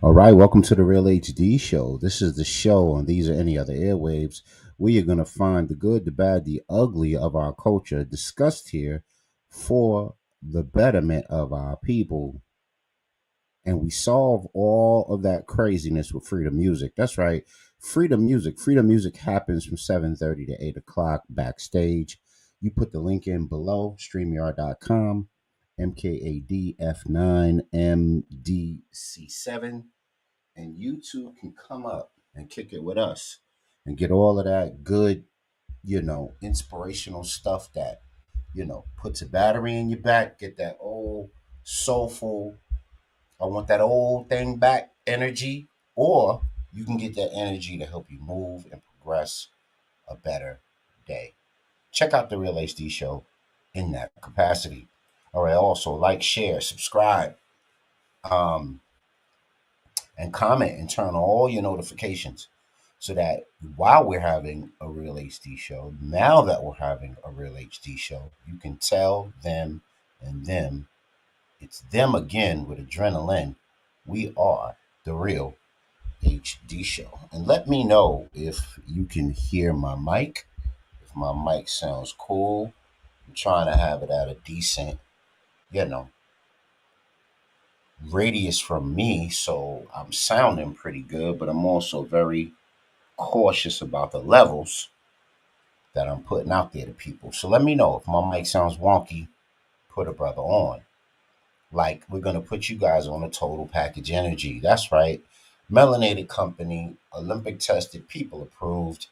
All right, welcome to the Real HD Show. This is the show on These or Any Other Airwaves where you're going to find the good, the bad, the ugly of our culture discussed here for the betterment of our people. And we solve all of that craziness with freedom music. That's right, freedom music. Freedom music happens from 7:30 to 8 o'clock backstage. You put the link in below, streamyard.com, MKADF9MDC7, and you too can come up and kick it with us and get all of that good, inspirational stuff that, puts a battery in your back, get that old soulful, I want that old thing back energy, or you can get that energy to help you move and progress a better day. Check out the Real HD Show in that capacity. All right, also like, share, subscribe, um, and comment and turn on all your notifications so that while we're having a Real HD show, now that we're having a Real HD show, you can tell them and them, it's them again with adrenaline. We are the Real HD show. And let me know if you can hear my mic, if my mic sounds cool. I'm trying to have it at a decent, you know, radius from me, so I'm sounding pretty good, but I'm also very cautious about the levels that I'm putting out there to people. So let me know if my mic sounds wonky, put a brother on. Like, we're going to put you guys on a total package energy. That's right. Melanated company, Olympic tested, people approved.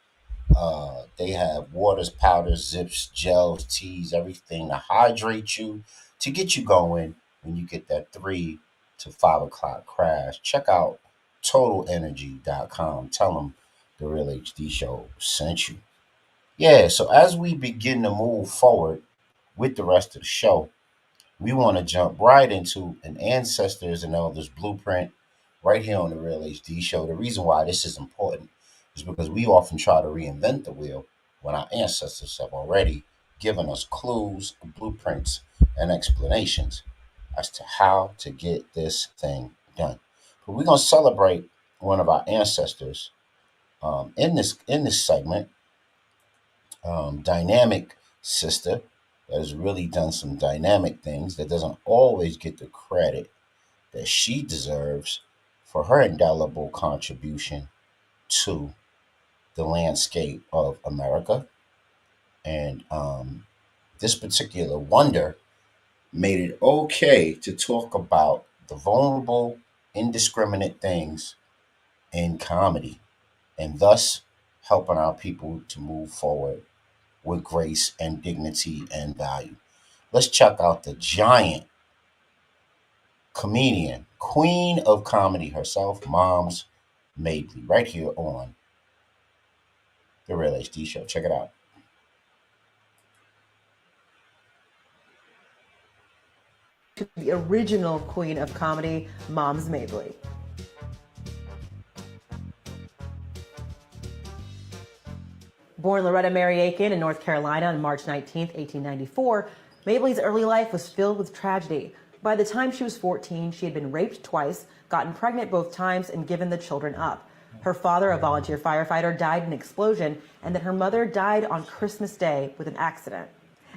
They have waters, powders, zips, gels, teas, everything to hydrate you, to get you going when you get that 3 to 5 o'clock crash. Check out totalenergy.com. Tell them the Real HD Show sent you. Yeah, so as we begin to move forward with the rest of the show, we want to jump right into an Ancestors and Elders blueprint right here on the Real HD Show. The reason why this is important is because we often try to reinvent the wheel when our ancestors have already given us clues, blueprints, and explanations as to how to get this thing done. But we're going to celebrate one of our ancestors in this segment, dynamic sister that has really done some dynamic things that doesn't always get the credit that she deserves for her indelible contribution to the landscape of America. And this particular wonder made it okay to talk about the vulnerable, indiscriminate things in comedy, and thus helping our people to move forward with grace and dignity and value. Let's check out the giant comedian, queen of comedy herself, Moms Mabley, right here on the Real HD Show. Check it out. To the original queen of comedy, Moms Mabley. Born Loretta Mary Aiken in North Carolina on March 19, 1894, Mabley's early life was filled with tragedy. By the time she was 14, she had been raped twice, gotten pregnant both times, and given the children up. Her father, a volunteer firefighter, died in an explosion, and then her mother died on Christmas Day with an accident.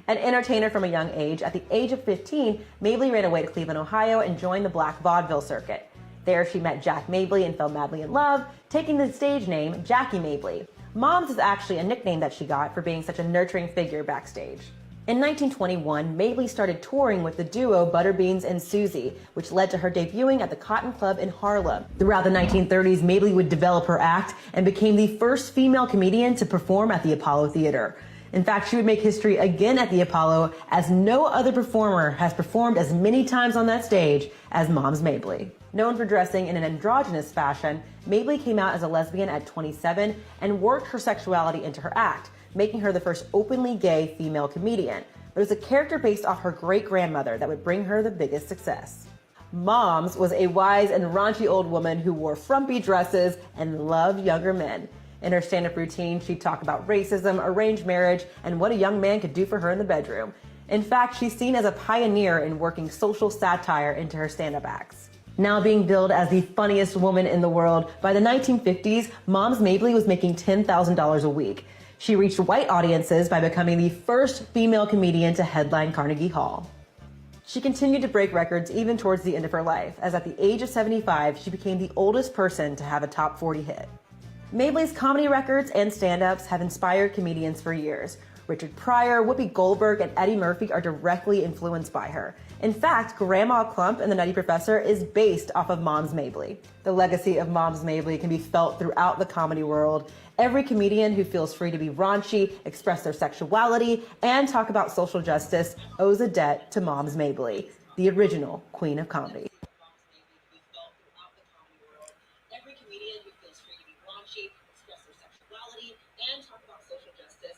An entertainer from a young age, at the age of 15, Mabley ran away to Cleveland, Ohio, and joined the black vaudeville circuit. There she met Jack Mabley and fell madly in love, taking the stage name Jackie Mabley. Moms is actually a nickname that she got for being such a nurturing figure backstage. In 1921, Mabley started touring with the duo Butterbeans and Susie, which led to her debuting at the Cotton Club in Harlem. Throughout the 1930s, Mabley would develop her act and became the first female comedian to perform at the Apollo Theater. In fact, she would make history again at the Apollo, as no other performer has performed as many times on that stage as Moms Mabley. Known for dressing in an androgynous fashion, Mabley came out as a lesbian at 27 and worked her sexuality into her act, making her the first openly gay female comedian. But it was a character based off her great-grandmother that would bring her the biggest success. Moms was a wise and raunchy old woman who wore frumpy dresses and loved younger men. In her stand-up routine, she'd talk about racism, arranged marriage, and what a young man could do for her in the bedroom. In fact, she's seen as a pioneer in working social satire into her stand-up acts. Now being billed as the funniest woman in the world, by the 1950s, Moms Mabley was making $10,000 a week. She reached white audiences by becoming the first female comedian to headline Carnegie Hall. She continued to break records even towards the end of her life, as at the age of 75, she became the oldest person to have a top 40 hit. Mabley's comedy records and stand-ups have inspired comedians for years. Richard Pryor, Whoopi Goldberg, and Eddie Murphy are directly influenced by her. In fact, Grandma Clump and the Nutty Professor is based off of Moms Mabley. The legacy of Moms Mabley can be felt throughout the comedy world. Every comedian who feels free to be raunchy, express their sexuality, and talk about social justice owes a debt to Moms Mabley, the original queen of comedy. Every comedian who feels free to be raunchy, express their sexuality, and talk about social justice.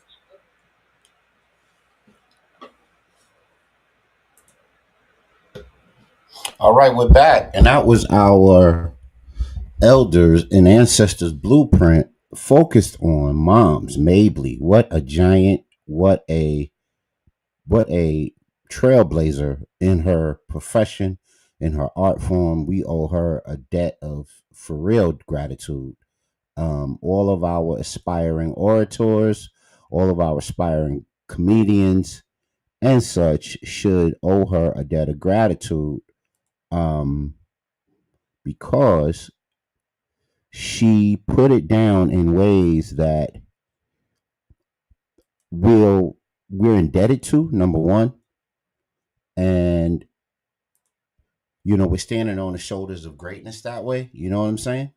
All right, we're back, and that was our elders and ancestors blueprint focused on Moms Mabley. What a giant! What a trailblazer in her profession, in her art form. We owe her a debt of for real gratitude. All of our aspiring orators, all of our aspiring comedians, and such should owe her a debt of gratitude, um, because she put it down in ways that will we're indebted to. Number one, and we're standing on the shoulders of greatness that way. You know what I'm saying?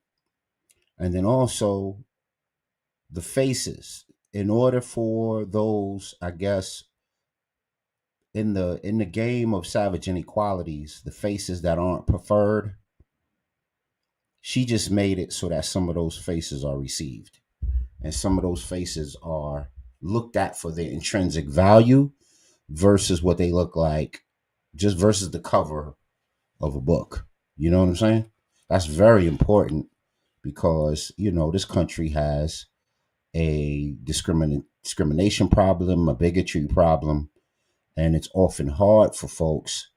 And then also the faces. In order for those, I guess, in the game of savage inequalities, the faces that aren't preferred, she just made it so that some of those faces are received, and some of those faces are looked at for their intrinsic value versus what they look like, just versus the cover of a book. You know what I'm saying? That's very important because this country has a discrimination problem, a bigotry problem, and it's often hard for folks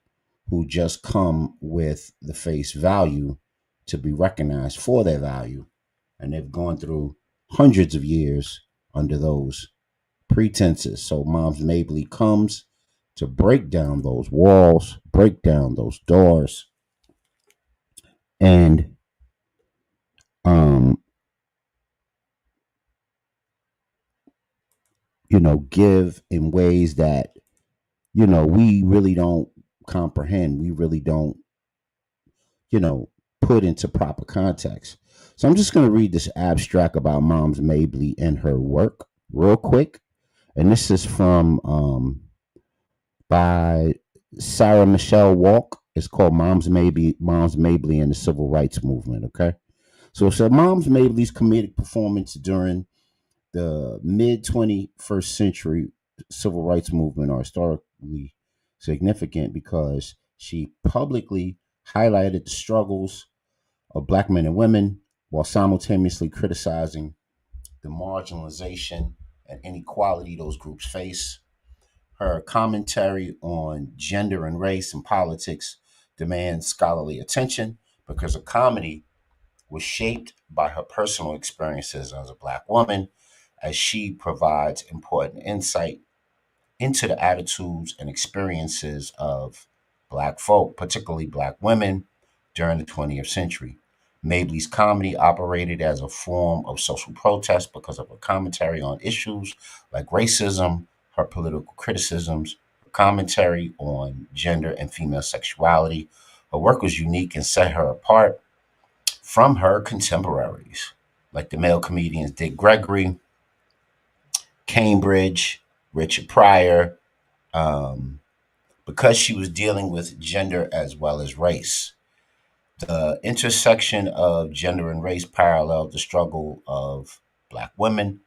who just come with the face value to be recognized for their value, and they've gone through hundreds of years under those pretenses. So Moms Mabley comes to break down those walls, break down those doors, and um, give in ways that we really don't comprehend. We really don't, you know, put into proper context. So I'm just going to read this abstract about Moms Mabley and her work real quick. And this is from by Sarah Michelle Walk. It's called Moms Mabley and the Civil Rights Movement. Okay. So it said Moms Mabley's comedic performance during the mid 21st century civil rights movement are historically significant because she publicly highlighted the struggles of black men and women while simultaneously criticizing the marginalization and inequality those groups face. Her commentary on gender and race and politics demands scholarly attention because her comedy was shaped by her personal experiences as a black woman, as she provides important insight into the attitudes and experiences of black folk, particularly black women, during the 20th century. Mabley's comedy operated as a form of social protest because of her commentary on issues like racism, her political criticisms, her commentary on gender and female sexuality. Her work was unique and set her apart from her contemporaries, like the male comedians Dick Gregory, Cambridge, Richard Pryor, um, because she was dealing with gender as well as race. The intersection of gender and race paralleled the struggle of black women.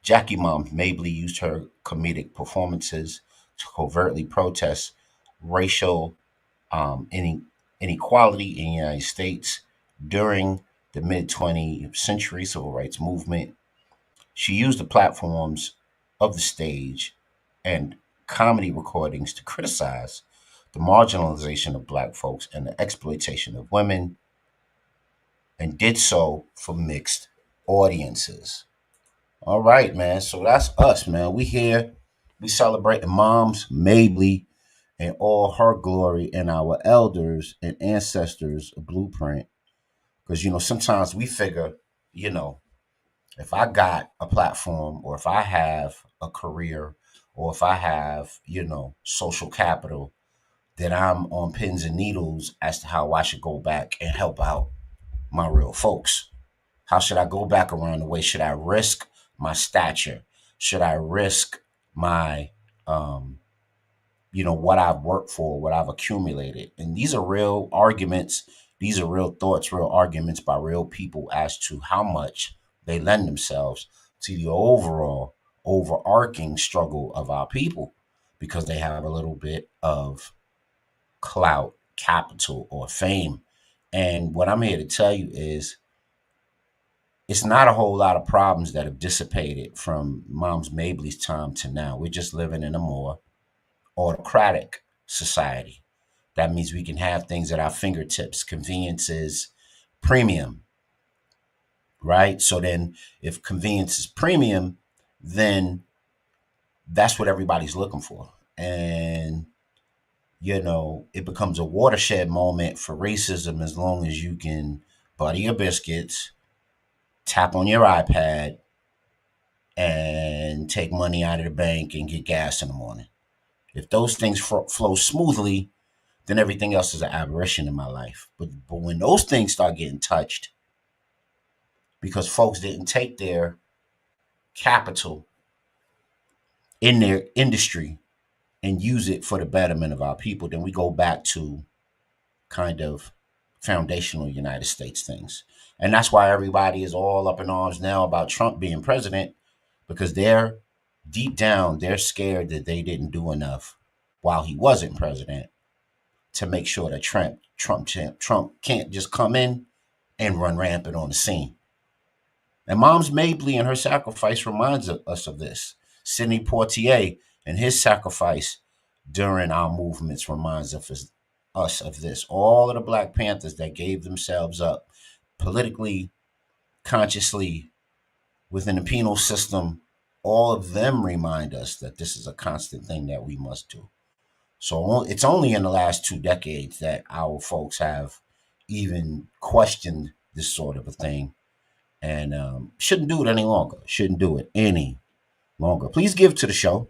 Jackie Mom Mabley used her comedic performances to covertly protest racial inequality in the United States during the mid 20th century civil rights movement. She used the platforms of the stage and comedy recordings to criticize the marginalization of black folks, and the exploitation of women, and did so for mixed audiences. All right, man. So that's us, man. We here. We celebrating Moms Mabley in all her glory and our elders and ancestors' blueprint. Because, sometimes we figure, you know, if I got a platform or if I have a career or if I have, social capital, then I'm on pins and needles as to how I should go back and help out my real folks. How should I go back around the way? Should I risk my stature? Should I risk my, um, what I've worked for, what I've accumulated? And these are real arguments. These are real thoughts, real arguments by real people as to how much they lend themselves to the overall overarching struggle of our people because they have a little bit of clout, capital, or fame. And what I'm here to tell you is it's not a whole lot of problems that have dissipated from Moms Mabley's time to now. We're just living in a more autocratic society. That means we can have things at our fingertips. Convenience is premium, right? So then, if convenience is premium, then that's what everybody's looking for. And, it becomes a watershed moment for racism as long as you can butter your biscuits, tap on your iPad, and take money out of the bank and get gas in the morning. If those things flow smoothly, then everything else is an aberration in my life. But when those things start getting touched because folks didn't take their capital in their industry and use it for the betterment of our people, then we go back to kind of foundational United States things. And that's why everybody is all up in arms now about Trump being president because they're deep down, they're scared that they didn't do enough while he wasn't president to make sure that Trump can't just come in and run rampant on the scene. And Moms Mabley and her sacrifice reminds us of this. Sidney Poitier and his sacrifice during our movements reminds us of this. All of the Black Panthers that gave themselves up politically, consciously, within the penal system, all of them remind us that this is a constant thing that we must do. So it's only in the last 2 decades that our folks have even questioned this sort of a thing and shouldn't do it any longer. Shouldn't do it any longer. Please give to the show.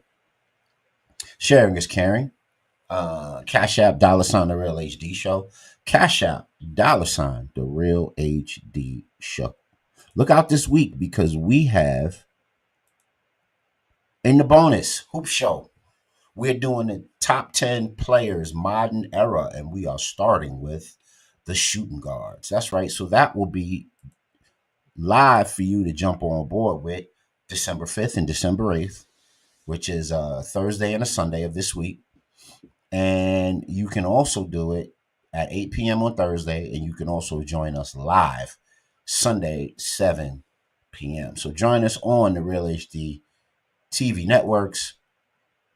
Sharing is caring. Cash App, $ The Real HD Show. Cash App, $ The Real HD Show. Look out this week because we have in the bonus hoop show. We're doing the top 10 players modern era, and we are starting with the shooting guards. That's right. So that will be live for you to jump on board with December 5th and December 8th, which is a Thursday and a Sunday of this week. And you can also do it at 8 p.m. on Thursday, and you can also join us live Sunday, 7 p.m. So join us on the Real HD TV networks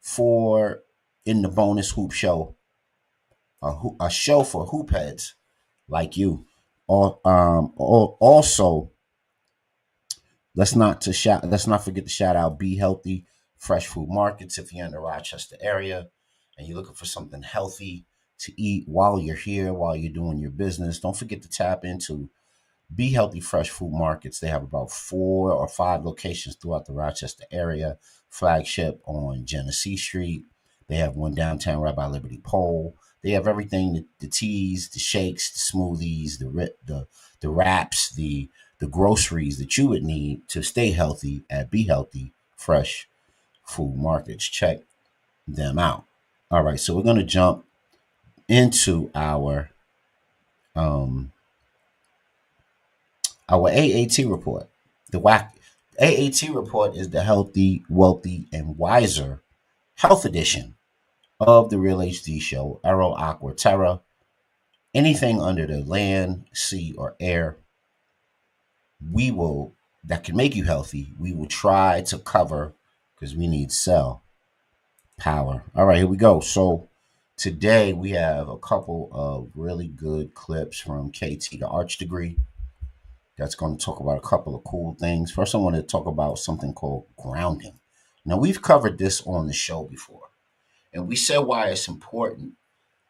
for in the bonus hoop show, a show for hoop heads like you. Also, let's not forget to shout out Be Healthy Fresh Food Markets if you're in the Rochester area and you're looking for something healthy to eat while you're here, while you're doing your business. Don't forget to tap into Be Healthy Fresh Food Markets. They have about 4 or 5 locations throughout the Rochester area. Flagship on Genesee Street. They have one downtown right by Liberty Pole. They have everything: the teas, the shakes, the smoothies, the wraps, the groceries that you would need to stay healthy at Be Healthy Fresh Food Markets. Check them out. All right, so we're gonna jump into our AAT report. The WAC AAT report is the Healthy, Wealthy, and Wiser Health Edition of the Real HD Show. Aero, Aqua, Terra, anything under the land, sea, or air, that can make you healthy, we will try to cover because we need cell power. All right, here we go. So Today we have a couple of really good clips from KT, the Arch Degree, that's going to talk about a couple of cool things. First, I want to talk about something called grounding. Now, we've covered this on the show before, and we said why it's important,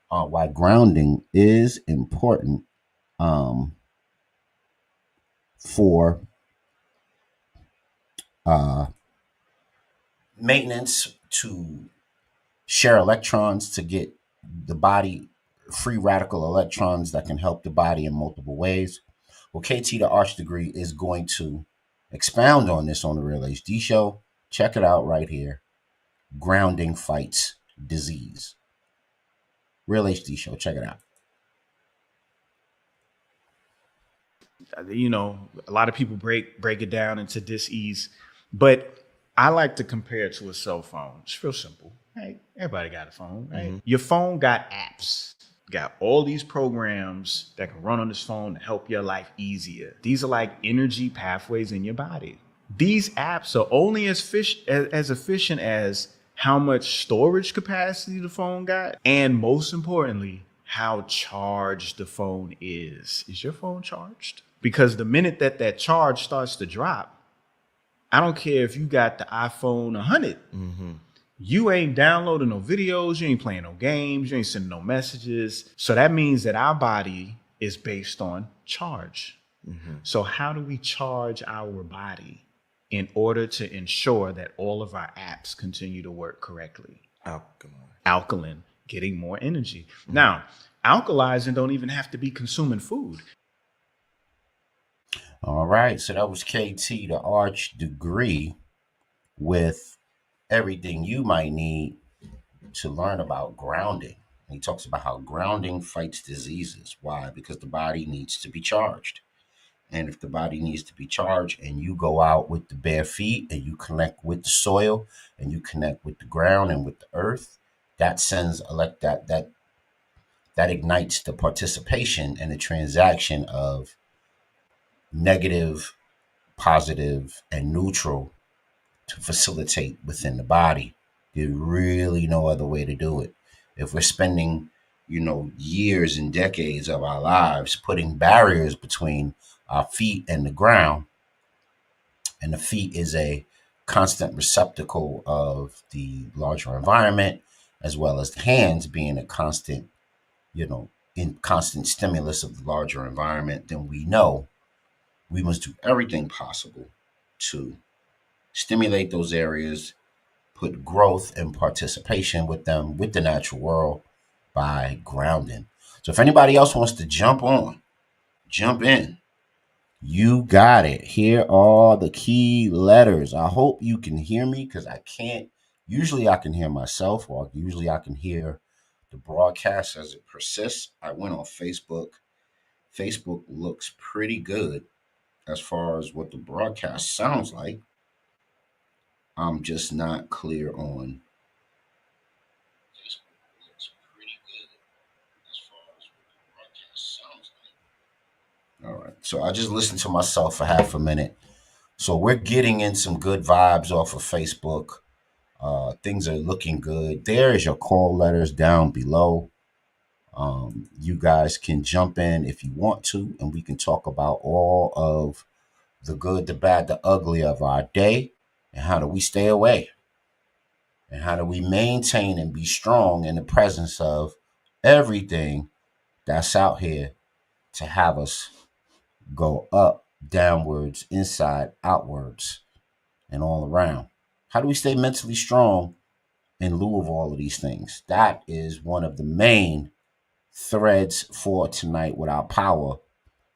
why grounding is important um, for uh, maintenance, to share electrons, to get the body free radical electrons that can help the body in multiple ways. Well, KT, the Arch Degree, is going to expound on this on the Real HD show. Check it out right here. Grounding fights disease. Real HD show. Check it out. You know, a lot of people break it down into dis-ease, but I like to compare it to a cell phone. It's real simple. Right? Everybody got a phone, right? Mm-hmm. Your phone got apps, got all these programs that can run on this phone to help your life easier. These are like energy pathways in your body. These apps are only as efficient as how much storage capacity the phone got, and most importantly, how charged the phone is. Is your phone charged? Because the minute that charge starts to drop, I don't care if you got the iPhone 100, you ain't downloading no videos, you ain't playing no games, you ain't sending no messages. So that means that our body is based on charge. So how do we charge our body in order to ensure that all of our apps continue to work correctly? Alkaline, getting more energy. Now, alkalizing don't even have to be consuming food. All right, so that was KT, the Arch Degree, with everything you might need to learn about grounding. And he talks about how grounding fights diseases. Why? Because the body needs to be charged. And if the body needs to be charged and you go out with the bare feet and you connect with the soil and you connect with the ground and with the earth, that sends that ignites the participation and the transaction of negative, positive, and neutral to facilitate within the body. There's really no other way to do it. If we're spending, years and decades of our lives putting barriers between our feet and the ground, and the feet is a constant receptacle of the larger environment, as well as the hands being a constant, in constant stimulus of the larger environment, then we know we must do everything possible to stimulate those areas, put growth and participation with them, with the natural world, by grounding. So if anybody else wants to jump in, you got it. Here are the key letters. I hope you can hear me, because I can't. Usually I can hear myself, or usually I can hear the broadcast as it persists. I went on Facebook. Facebook looks pretty good as far as what the broadcast sounds like. I'm just not clear on. Facebook looks pretty good as far as what the broadcast sounds like. All right. So I just listened to myself for half a minute. So we're getting in some good vibes off of Facebook. Things are looking good. There is your call letters down below. You guys can jump in if you want to, and we can talk about all of the good, the bad, the ugly of our day, and how do we stay away, and how do we maintain and be strong in the presence of everything that's out here to have us go up, downwards, inside, outwards, and all around. How do we stay mentally strong in lieu of all of these things? That is one of the main threads for tonight with our power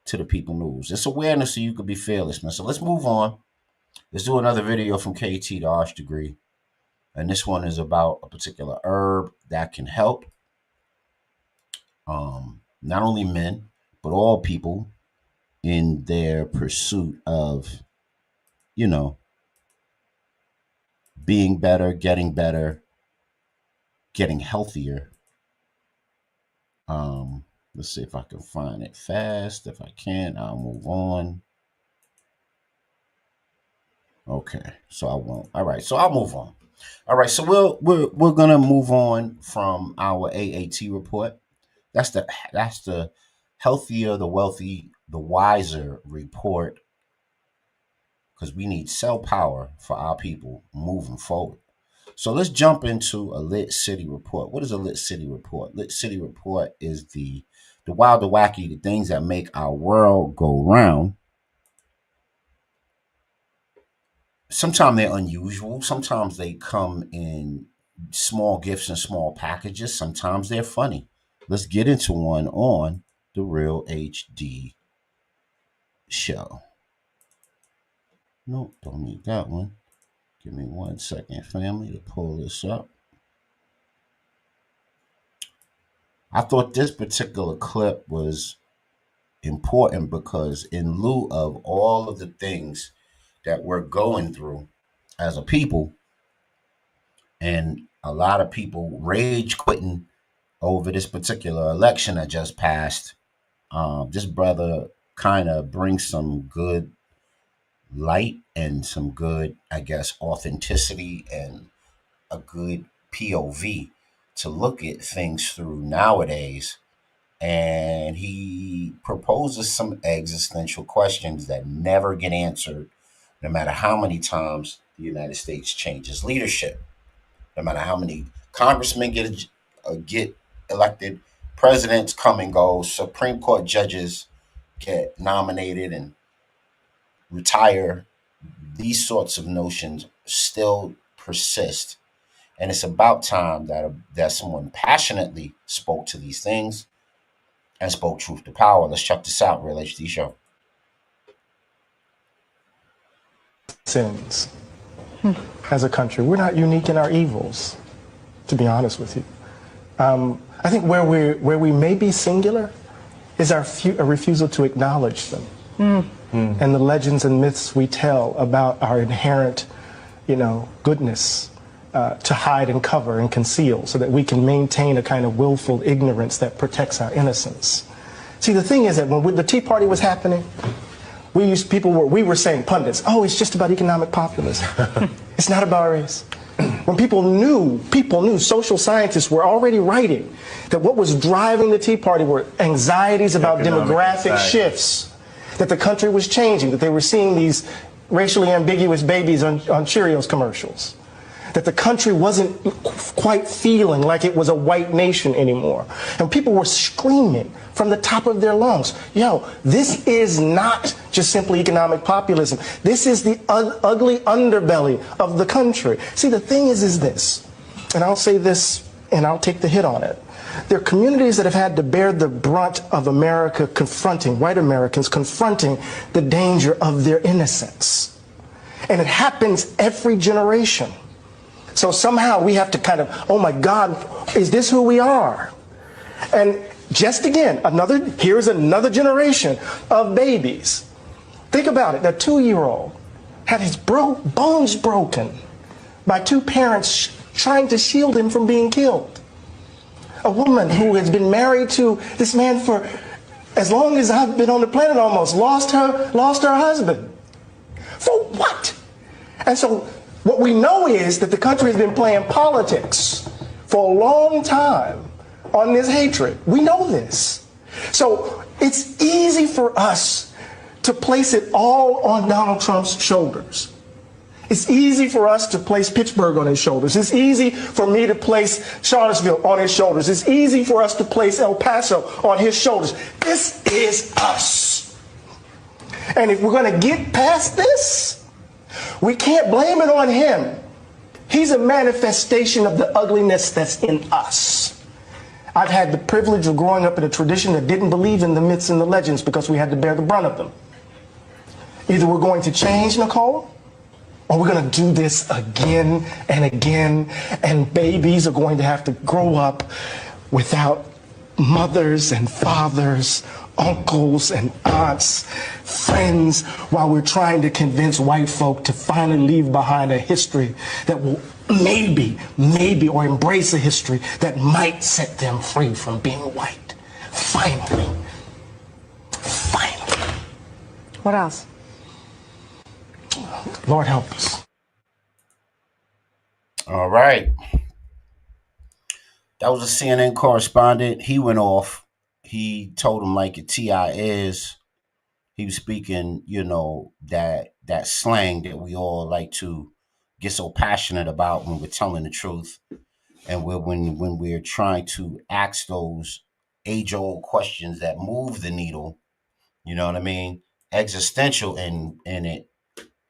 to the people news. It's awareness so you could be fearless, man. So let's move on. Let's do another video from KT, the Arch Degree. And this one is about a particular herb that can help not only men, but all people in their pursuit of, you know, being better, getting healthier. Let's see if I can find it fast. If I can't, I'll move on. Okay, so I won't. All right, so I'll move on. All right, so we're gonna move on from our AAT report. That's the healthier, the wealthy, the wiser report, because we need cell power for our people moving forward. So let's jump into a lit city report. What is a lit city report? Lit city report is the wild, the wacky, the things that make our world go round. Sometimes they're unusual. Sometimes they come in small gifts and small packages. Sometimes they're funny. Let's get into one on the Real HD show. Nope, don't need that one. Give me 1 second, family, to pull this up. I thought this particular clip was important because, in lieu of all of the things that we're going through as a people, and a lot of people rage quitting over this particular election that just passed, this brother kind of brings some good light and some good, I guess, authenticity and a good POV to look at things through nowadays. And he proposes some existential questions that never get answered, no matter how many times the United States changes leadership, no matter how many congressmen get elected, presidents come and go, Supreme Court judges get nominated and retire. These sorts of notions still persist, and it's about time that someone passionately spoke to these things and spoke truth to power. Let's check this out, Real HD Show. Sins as a country. We're not unique in our evils, to be honest with you. I think where we may be singular is our refusal to acknowledge them. And the legends and myths we tell about our inherent, goodness to hide and cover and conceal so that we can maintain a kind of willful ignorance that protects our innocence. See, the thing is that when the Tea Party was happening, we were saying, pundits, oh, it's just about economic populism. It's not about race. When people knew, social scientists were already writing that what was driving the Tea Party were anxieties about demographic shifts, that the country was changing, that they were seeing these racially ambiguous babies on Cheerios commercials, that the country wasn't quite feeling like it was a white nation anymore. And people were screaming from the top of their lungs, yo, this is not just simply economic populism. This is the ugly underbelly of the country. See, the thing is this, and I'll say this and I'll take the hit on it. There are communities that have had to bear the brunt of America confronting, white Americans confronting the danger of their innocence. And it happens every generation. So somehow we have to kind of, oh my God, is this who we are? And just again, here's another generation of babies. Think about it, a 2-year-old had his bones broken by two parents trying to shield him from being killed. A woman who has been married to this man for as long as I've been on the planet almost, lost her husband. For what? And so what we know is that the country has been playing politics for a long time on this hatred. We know this. So it's easy for us to place it all on Donald Trump's shoulders. It's easy for us to place Pittsburgh on his shoulders. It's easy for me to place Charlottesville on his shoulders. It's easy for us to place El Paso on his shoulders. This is us. And if we're going to get past this, we can't blame it on him. He's a manifestation of the ugliness that's in us. I've had the privilege of growing up in a tradition that didn't believe in the myths and the legends because we had to bear the brunt of them. Either we're going to change, Nicole, or we're going to do this again and again, and babies are going to have to grow up without mothers and fathers, uncles and aunts, friends, while we're trying to convince white folk to finally leave behind a history that will maybe, or embrace a history that might set them free from being white. Finally. What else? Lord help us. All right. That was a CNN correspondent. He went off. He told him like it Ti is. He was speaking, that slang that we all like to get so passionate about when we're telling the truth, and when we're trying to ask those age old questions that move the needle. You know what I mean? Existential in it,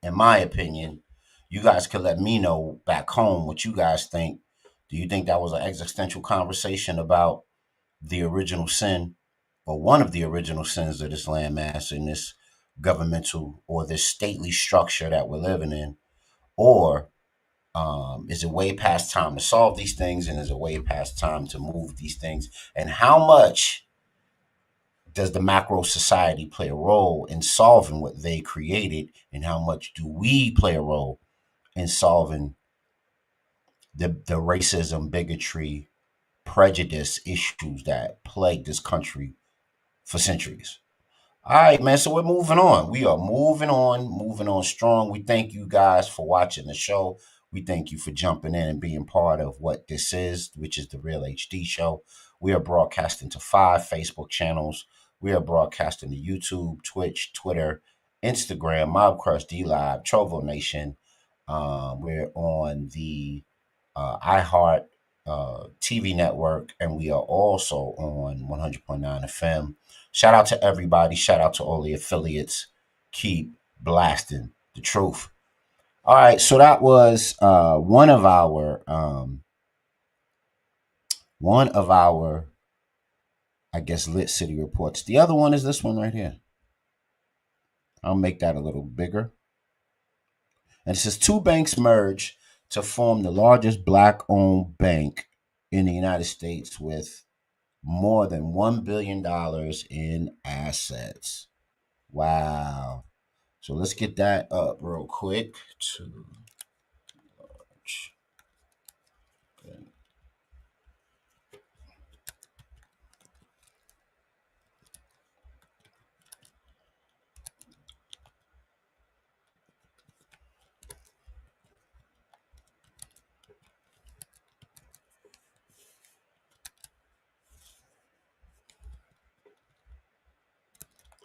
in my opinion. You guys could let me know back home what you guys think. Do you think that was an existential conversation about the original sin, or one of the original sins of this landmass in this governmental or this stately structure that we're living in? Or is it way past time to solve these things, and is it way past time to move these things? And how much does the macro society play a role in solving what they created, and how much do we play a role in solving the racism, bigotry, prejudice issues that plague this country for centuries? All right, man. So we're moving on. We are moving on strong. We thank you guys for watching the show. We thank you for jumping in and being part of what this is, which is the Real HD Show. We are broadcasting to 5 Facebook channels. We are broadcasting to YouTube, Twitch, Twitter, Instagram, Mobcrush, D Live, Trovo Nation. We're on the iHeart TV network, and we are also on 100.9 FM. Shout out to everybody. Shout out to all the affiliates. Keep blasting the truth. All right, so that was one of our, I guess, lit city reports. The other one is this one right here. I'll make that a little bigger. And it says 2 banks merge to form the largest black-owned bank in the United States with more than $1 billion in assets. Wow. So let's get that up real quick.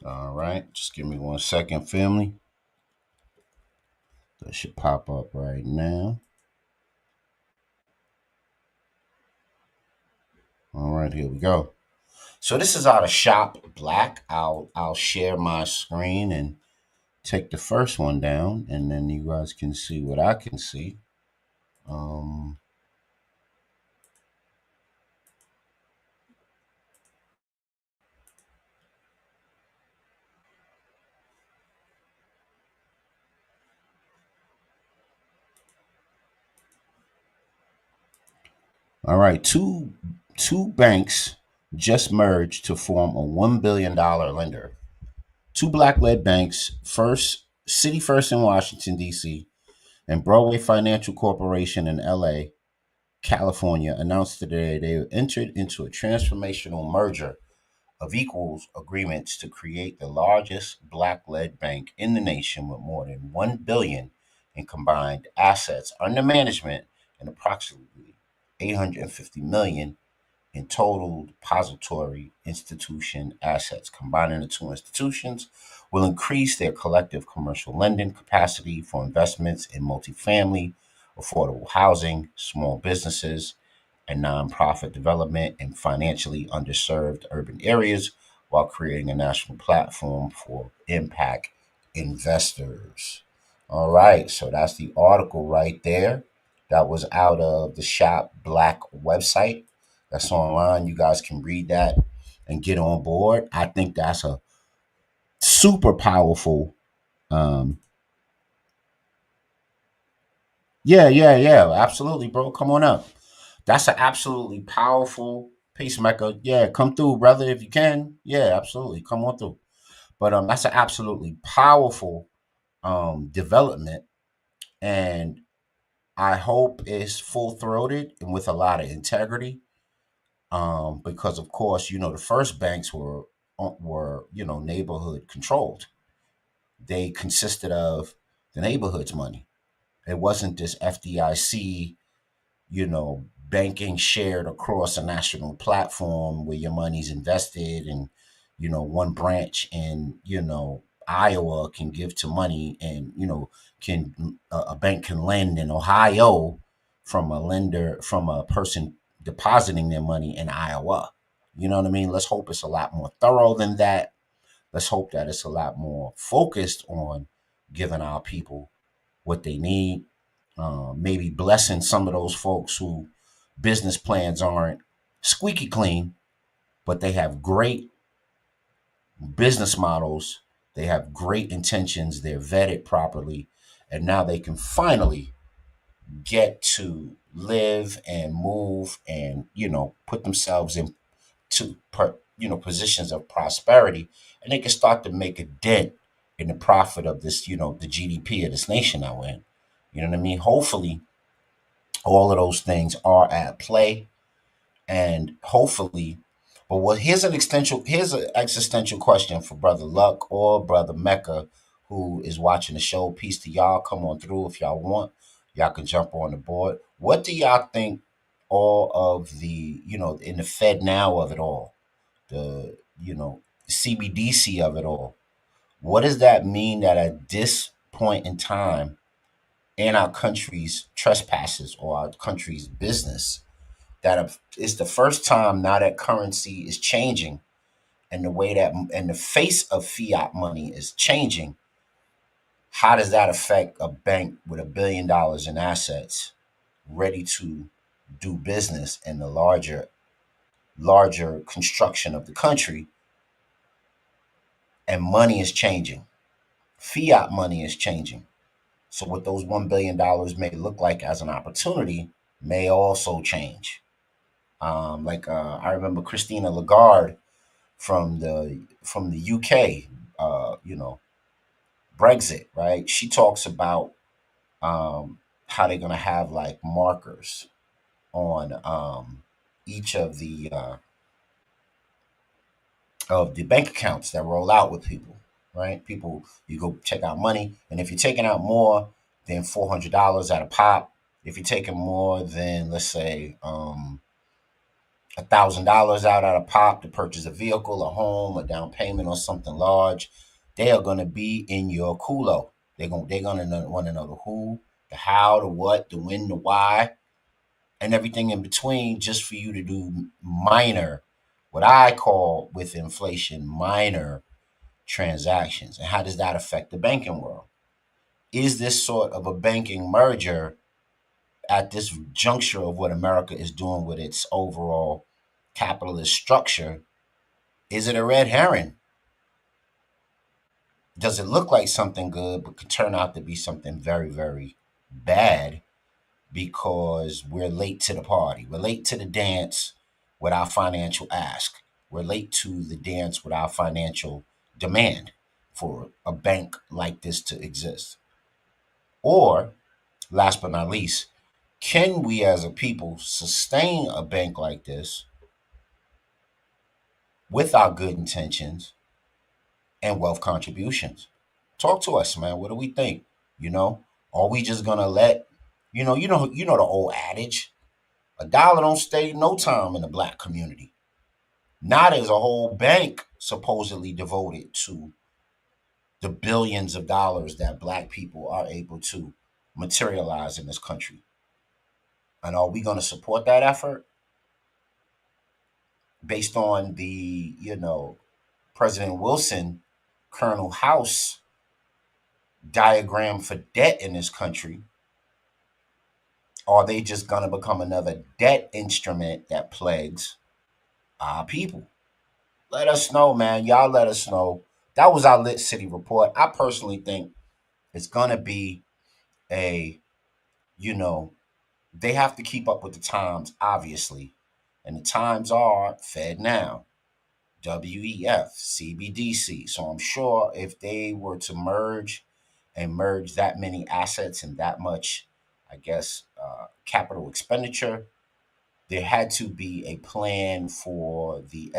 All right, just give me 1 second, family. That should pop up right now. All right, here we go. So this is out of Shop Black. I'll share my screen and take the first one down, and then you guys can see what I can see. Um, all right, two banks just merged to form a $1 billion lender. Two black-led banks, City First in Washington D.C. and Broadway Financial Corporation in L.A., California, announced today they entered into a transformational merger of equals agreements to create the largest black-led bank in the nation with more than $1 billion in combined assets under management and approximately $850 million in total depository institution assets. Combining the two institutions will increase their collective commercial lending capacity for investments in multifamily, affordable housing, small businesses, and nonprofit development in financially underserved urban areas, while creating a national platform for impact investors. All right, so that's the article right there. That was out of the Shop Black website. That's online. You guys can read that and get on board. I think that's a super powerful. Um, yeah. Absolutely, bro. Come on up. That's an absolutely powerful pacemaker. Yeah, come through, brother, if you can. Yeah, absolutely. Come on through. But that's an absolutely powerful development. And I hope it's full throated and with a lot of integrity. Because of course, the first banks were neighborhood controlled. They consisted of the neighborhood's money. It wasn't this FDIC. banking shared across a national platform where your money's invested, and one branch in Iowa can give to money, and can a bank can lend in Ohio from a person depositing their money in Iowa. You know what I mean? Let's hope it's a lot more thorough than that. Let's hope that it's a lot more focused on giving our people what they need. Maybe blessing some of those folks who business plans aren't squeaky clean, but they have great business models. They have great intentions. They're vetted properly. And now they can finally get to live and move and, put themselves in positions of prosperity, and they can start to make a dent in the profit of this, the GDP of this nation that we're in. You know what I mean? Hopefully, all of those things are at play, and hopefully, but here's an existential question for Brother Luck or Brother Mecca, who is watching the show. Peace to y'all. Come on through if y'all want. Y'all can jump on the board. What do y'all think? All of the, in the Fed now of it all, the CBDC of it all. What does that mean that at this point in time in our country's trespasses or our country's business, that it's the first time now that currency is changing, and the way that and the face of fiat money is changing? How does that affect a bank with $1 billion in assets ready to do business in the larger construction of the country? And money is changing. Fiat money is changing. So what those $1 billion may look like as an opportunity may also change. I remember Christina Lagarde from the UK, Brexit, right? She talks about how they're gonna have like markers on each of the bank accounts that roll out with people, right? People, you go check out money, and if you're taking out more than $400 at a pop, if you're taking more than, let's say, $1,000 out at a pop to purchase a vehicle, a home, a down payment on something large, they are going to be in your culo. They're gonna want to know the who, the how, the what, the when, the why, and everything in between, just for you to do minor, what I call with inflation, minor transactions. And how does that affect the banking world? Is this sort of a banking merger at this juncture of what America is doing with its overall capitalist structure? Is it a red herring? Does it look like something good, but could turn out to be something very, very bad, because we're late to the party? We're late to the dance with our financial ask. We're late to the dance with our financial demand for a bank like this to exist. Or, last but not least, can we as a people sustain a bank like this with our good intentions and wealth contributions? Talk to us, man. What do we think? You know, are we just gonna let the old adage, a dollar don't stay no time in the black community. Not as a whole bank supposedly devoted to the billions of dollars that black people are able to materialize in this country. And are we going to support that effort based on the, President Wilson, Colonel House diagram for debt in this country? Are they just going to become another debt instrument that plagues our people? Let us know, man. Y'all let us know. That was our Lit City report. I personally think it's going to be a, you know, they have to keep up with the times, obviously. And the times are Fed now, WEF, CBDC. So I'm sure if they were to merge that many assets and that much, I guess, capital expenditure, there had to be a plan for the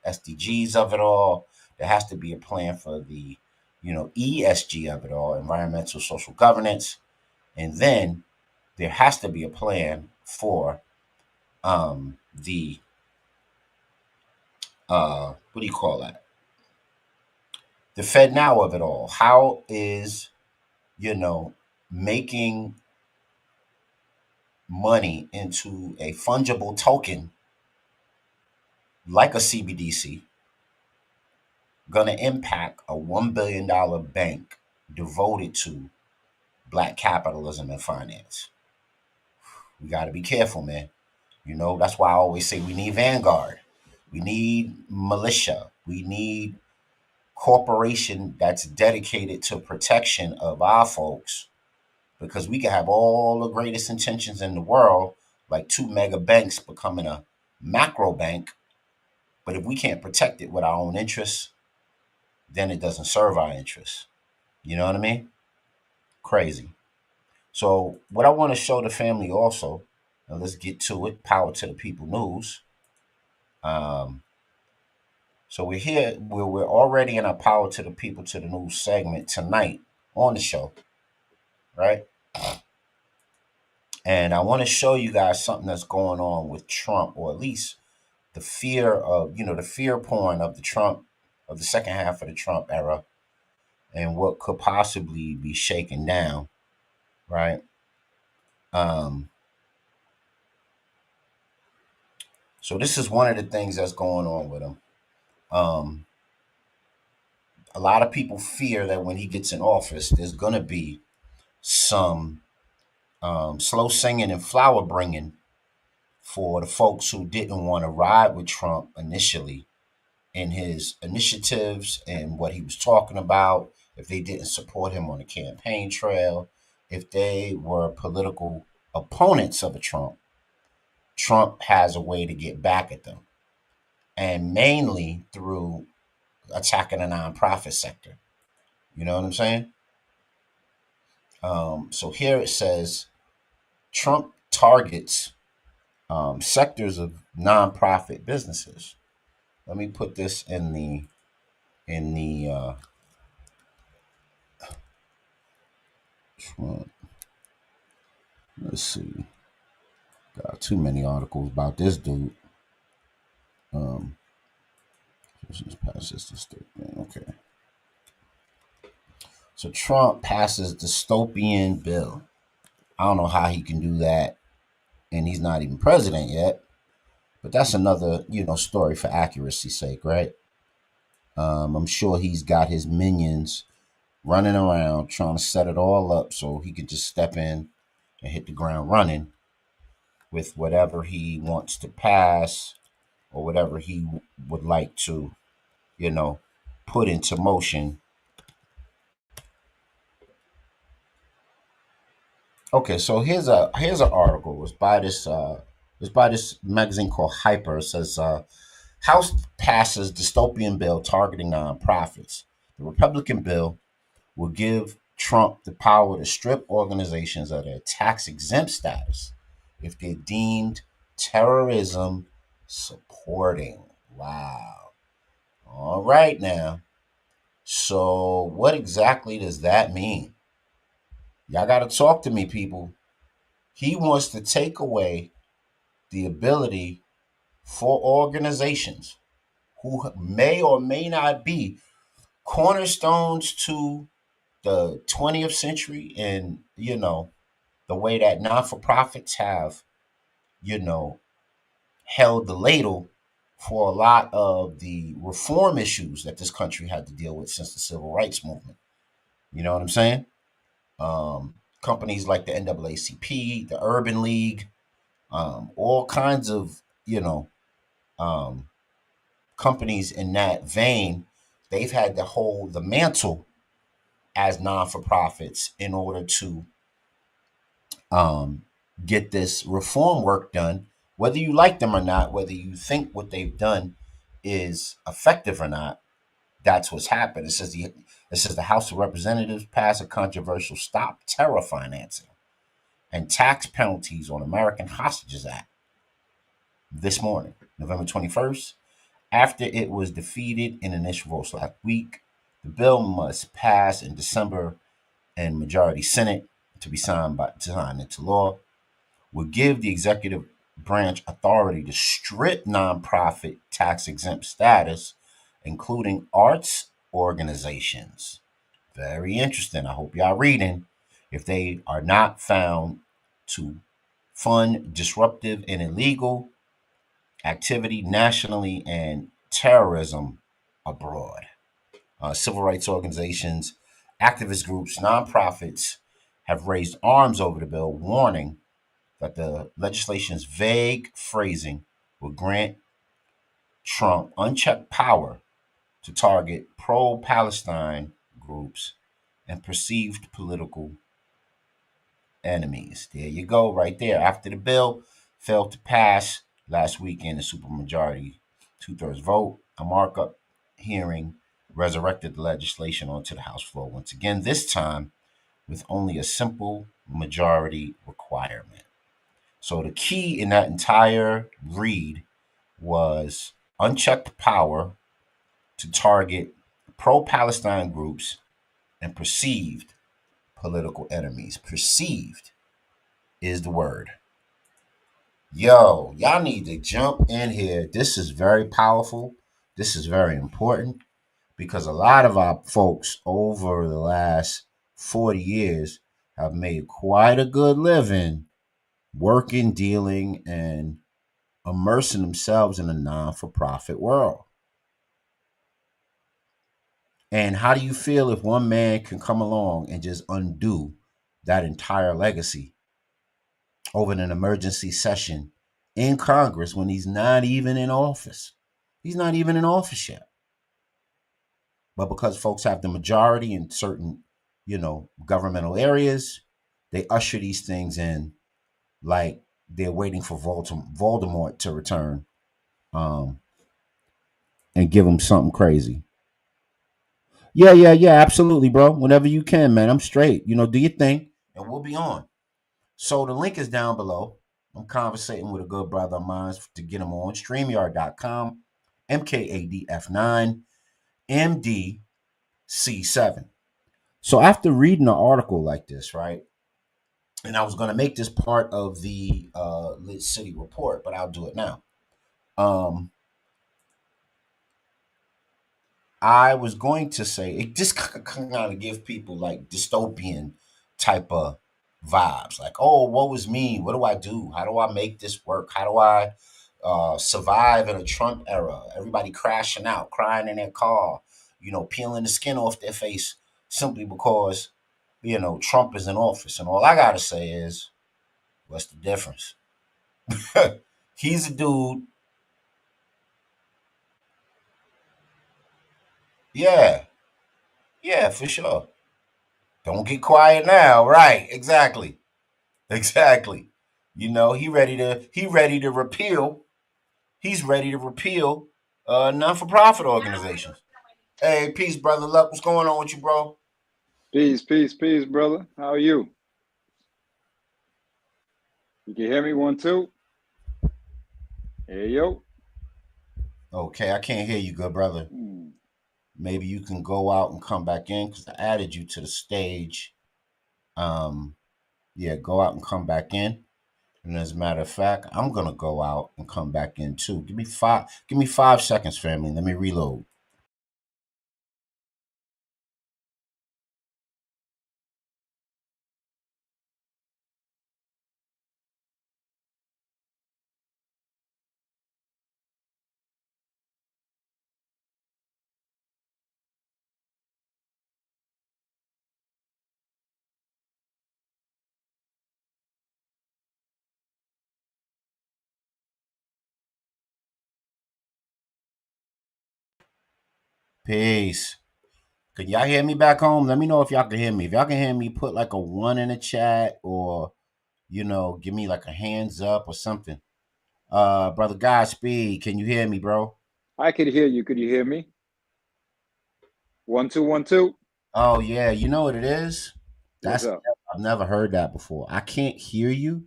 SDGs of it all. There has to be a plan for the, ESG of it all, environmental social governance. And then there has to be a plan for the what do you call that? The Fed now of it all. How is, you know, making money into a fungible token like a CBDC going to impact a $1 billion bank devoted to black capitalism and finance? We got to be careful, man. You know, that's why I always say we need Vanguard. We need militia. We need corporation that's dedicated to protection of our folks, because we can have all the greatest intentions in the world, like two mega banks becoming a macro bank. But if we can't protect it with our own interests, then it doesn't serve our interests. You know what I mean? Crazy. So, what I want to show the family also, and let's get to it, power to the people news. Um, so, we're here, we're already in our power to the people to the news segment tonight on the show, right? And I want to show you guys something that's going on with Trump, or at least the fear of, the fear porn of the second half of the Trump era, and what could possibly be shaken down, right? Um, so this is one of the things that's going on with him. Um, a lot of people fear that when he gets in office, there's going to be some slow singing and flower bringing for the folks who didn't want to ride with Trump initially in his initiatives and what he was talking about, if they didn't support him on the campaign trail, if they were political opponents of a Trump. Trump has a way to get back at them, and mainly through attacking the nonprofit sector. You know what I'm saying? So here it says Trump targets sectors of nonprofit businesses. Let me put this in the Trump. Let's see. Got too many articles about this dude. Just pass this statement. Okay. So Trump passes dystopian bill. I don't know how he can do that, and he's not even president yet. But that's another, story for accuracy's sake, right? I'm sure he's got his minions running around trying to set it all up so he can just step in and hit the ground running with whatever he wants to pass, or whatever he would like to, you know, put into motion. Okay, so here's an article. It's by this magazine called Hyper. It says House passes dystopian bill targeting nonprofits. The Republican bill will give Trump the power to strip organizations of their tax exempt status if they're deemed terrorism supporting. Wow. All right now. So what exactly does that mean? Y'all got to talk to me, people. He wants to take away the ability for organizations who may or may not be cornerstones to the 20th century, and the way that non-for-profits have you know held the ladle for a lot of the reform issues that this country had to deal with since the civil rights movement. You know what I'm saying? Companies like the NAACP, the Urban League, all kinds of um, companies in that vein, they've had to hold the mantle as non-for-profits in order to um, get this reform work done, whether you like them or not, whether you think what they've done is effective or not. That's what's happened. It says the House of Representatives passed a controversial Stop Terror Financing and Tax Penalties on American Hostages Act this morning, November 21st, after it was defeated in initial votes last week. The bill must pass in December and majority Senate to be signed into law. would give the executive branch authority to strip nonprofit tax exempt status, including arts organizations. Very interesting. I hope y'all reading. If they are not found to fund disruptive and illegal activity nationally and terrorism abroad. Civil rights organizations, activist groups, nonprofits have raised arms over the bill, warning that the legislation's vague phrasing will grant Trump unchecked power to target pro Palestine groups and perceived political enemies. There you go, right there. After the bill failed to pass last week in a supermajority, 2/3 vote, a markup hearing resurrected the legislation onto the House floor once again, this time with only a simple majority requirement. So the key in that entire read was unchecked power to target pro Palestine groups and perceived political enemies. Perceived is the word. Yo, y'all need to jump in here. This is very powerful. This is very important because a lot of our folks over the last 40 years have made quite a good living working, dealing, and immersing themselves in a non for profit world. And how do you feel if one man can come along and just undo that entire legacy over an emergency session in Congress when he's not even in office? He's not even in office yet. But because folks have the majority in certain, governmental areas, they usher these things in like they're waiting for Voldemort to return um, and give them something crazy. Yeah, yeah, yeah, absolutely, bro. Whenever you can, man. I'm straight. Do your thing, and we'll be on. So the link is down below. I'm conversating with a good brother of mine to get him on StreamYard.com, MKADF9, MDC7. So after reading an article like this, right, and I was going to make this part of the Lit City report, but I'll do it now. Um, I was going to say it just kind of give people like dystopian type of vibes. Like, oh, what was me? What do I do? How do I make this work? How do I survive in a Trump era? Everybody crashing out, crying in their car, peeling the skin off their face simply because, Trump is in office. And all I got to say is, what's the difference? He's a dude. Yeah, yeah, for sure. Don't get quiet now. Right, exactly. Exactly. He ready to repeal. He's ready to repeal non-for-profit organizations. Hey, peace, brother. Luck, what's going on with you, bro? Peace, peace, peace, brother. How are you? You can hear me? 1, 2. Hey, yo. Okay, I can't hear you, good brother. Maybe you can go out and come back in because I added you to the stage. Yeah, go out and come back in. And as a matter of fact, I'm gonna go out and come back in too. Give me 5 seconds, family. Let me reload. Peace. Can y'all hear me back home? Let me know if y'all can hear me. If y'all can hear me, put like a one in the chat or, give me like a hands up or something. Brother Godspeed, can you hear me, bro? I could hear you. Could you hear me? 1, 2, 1, 2. Oh yeah, you know what it is? What's That's up? I've never heard that before. I can't hear you,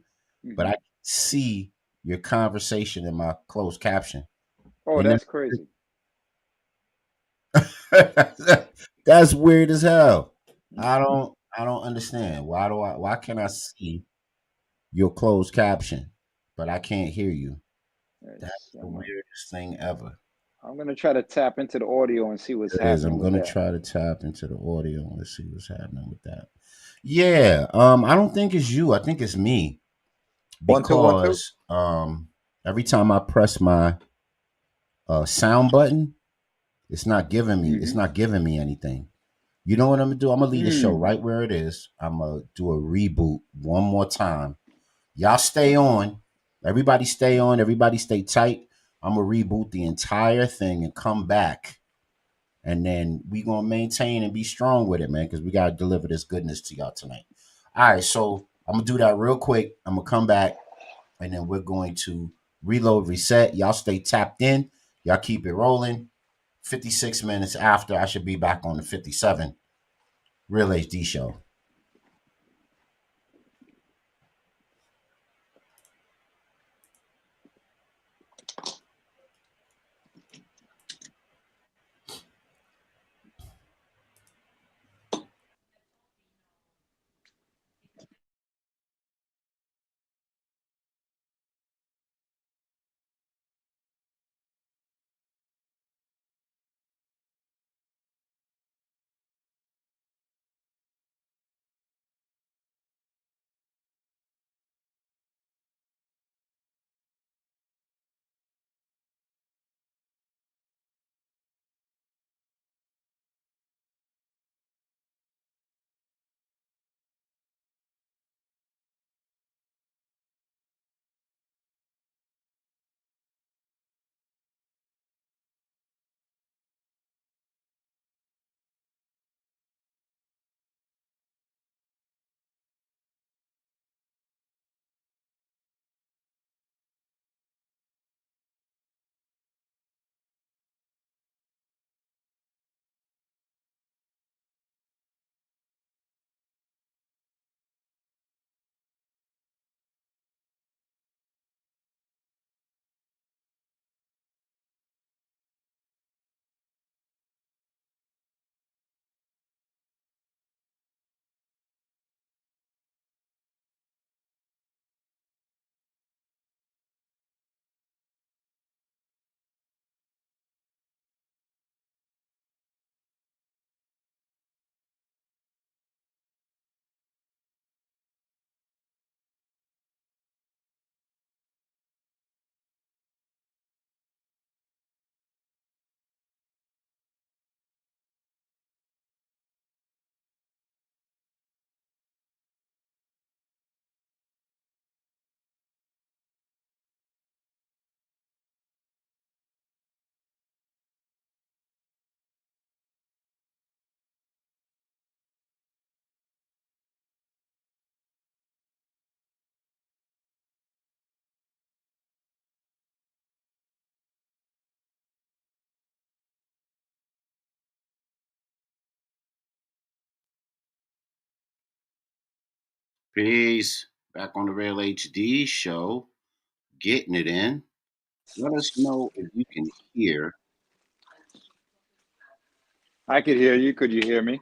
but I Mm-hmm. can see your conversation in my closed caption. Oh, Ain't that's crazy. that- That's weird as hell. I Mm-hmm. don't I don't understand. Why can't I see? your closed caption, but I can't hear you. Yes, That's the weirdest thing ever. I'm gonna try to tap into the audio and see what's It is. happening I'm with gonna that. try to tap into the audio and let's see what's happening with that. Yeah. I don't think it's you. I think it's me. 1 2 1 2. Because every time I press my sound button, it's Mm-hmm. not giving me anything. You know what I'm gonna do? I'm gonna leave the show Mm. right where it is. I'm gonna do a reboot one more time. Y'all stay on. Everybody stay on. Everybody stay tight. I'm gonna reboot the entire thing and come back. And then we gonna maintain and be strong with it, man, because we gotta deliver this goodness to y'all tonight. All right, so I'm gonna do that real quick. I'm gonna come back and then we're going to reload, reset. Y'all stay tapped in. Y'all keep it rolling. 56 minutes after, I should be back on the 57 Real HD show. Peace. Back on the Real HD show, getting it in. Let us know if you can hear. I could hear you. Could you hear me?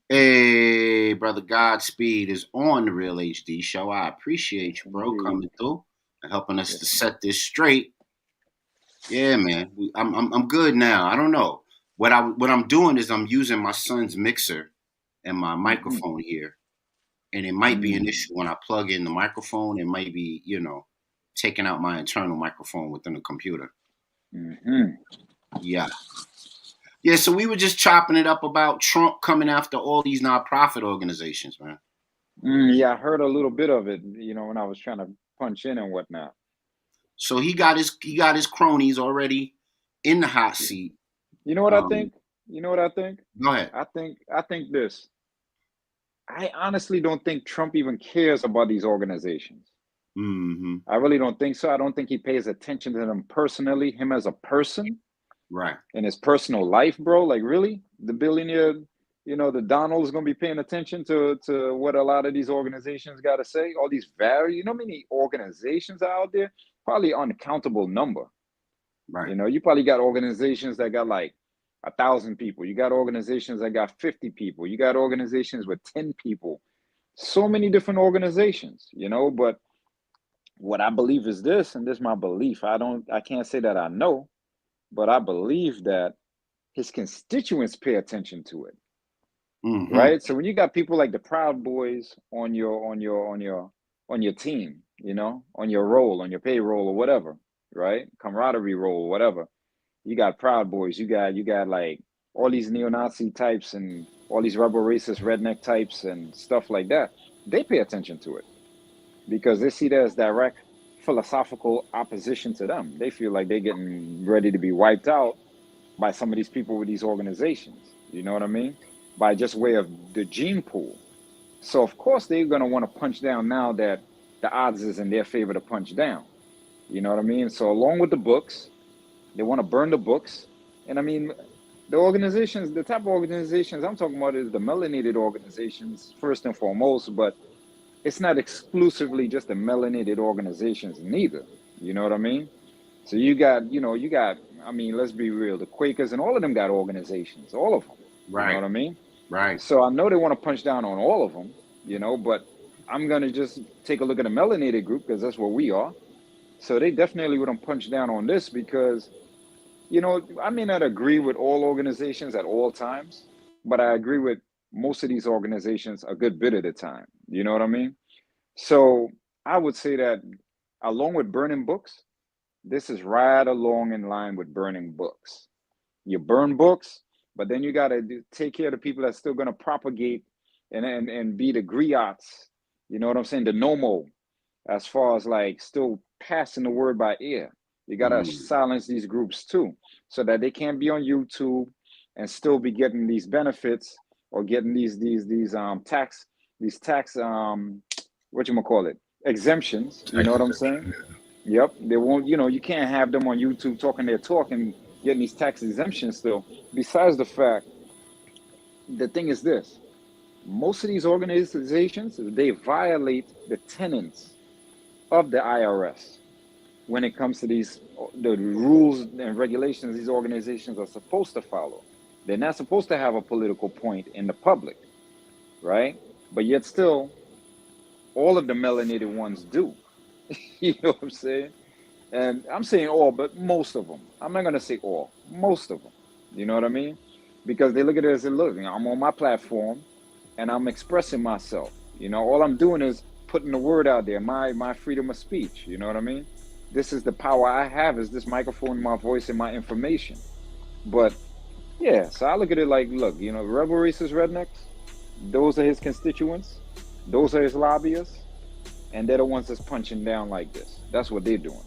Hey, brother Godspeed is on the Real HD show. I appreciate you, bro, Indeed. coming through and helping us to Yes. set this straight. Yeah, man. I'm good now. I don't know. What I'm doing is I'm using my son's mixer and my Mm-hmm. microphone here. And it might be an Mm. issue when I plug in the microphone. It might be, taking out my internal microphone within the computer. Mm-hmm. Yeah. Yeah, so we were just chopping it up about Trump coming after all these nonprofit organizations, man. Yeah, I heard a little bit of it, when I was trying to punch in and whatnot. So he got his cronies already in the hot seat. You know what I Um, think? You know what I think? Go ahead. I think this. I honestly don't think Trump even cares about these organizations. Hmm. I really don't think so. I don't think he pays attention to them personally, him as a person Right. in his personal life, bro. Like really? The billionaire, the Donald's gonna be paying attention to what a lot of these organizations gotta say. All these how many organizations are out there? Probably uncountable number. Right. You probably got organizations that got like 1,000 people. You got organizations that got 50 people. You got organizations with 10 people. So many different organizations, but What I believe is this, and this is my belief. I can't say that I know, but I believe that his constituents pay attention to it, Mm-hmm. right? So when you got people like the Proud Boys on your team, on your roll, on your payroll or whatever, right? Camaraderie roll or whatever. You got Proud Boys. You got like all these neo-Nazi types and all these rebel racist redneck types and stuff like that. They pay attention to it because they see that as direct philosophical opposition to them. They feel like they're getting ready to be wiped out by some of these people with these organizations. You know what I mean? By just way of the gene pool. So of course they're gonna want to punch down now that the odds is in their favor to punch down. You know what I mean? So along with the books, they want to burn the books. And I mean, the type of organizations I'm talking about is the melanated organizations first and foremost, but it's not exclusively just the melanated organizations neither. You know what I mean? So I mean, let's be real, the Quakers and all of them got organizations, all of them. You know Right. what I mean? Right. So I know they want to punch down on all of them, but I'm going to just take a look at the melanated group because that's what we are. So they definitely wouldn't punch down on this because, I may not agree with all organizations at all times, but I agree with most of these organizations a good bit of the time. You know what I mean? So I would say that along with burning books, this is right along in line with burning books. You burn books, but then you got to take care of the people that's still going to propagate and be the griots. You know what I'm saying? The nomo, as far as like still passing the word by ear. You got to Mm. silence these groups too, so that they can't be on YouTube and still be getting these benefits or getting these tax what you call it, exemptions. You know what I'm saying? Yep. They won't, you can't have them on YouTube talking their talk and getting these tax exemptions still. Besides the fact, the thing is this, most of these organizations, they violate the tenets of the IRS when it comes to the rules and regulations these organizations are supposed to follow. They're not supposed to have a political point in the public, right? But yet still, all of the melanated ones do. You know what I'm saying? And I'm saying all, but most of them. I'm not going to say all, most of them. You know what I mean? Because they look at it as, look, I'm on my platform and I'm expressing myself. All I'm doing is putting the word out there, my freedom of speech. You know what I mean? This is the power I have, is this microphone, my voice, and my information. But yeah, so I look at it like, look, rebel racist rednecks, those are his constituents, those are his lobbyists, and they're the ones that's punching down like this. That's what they're doing.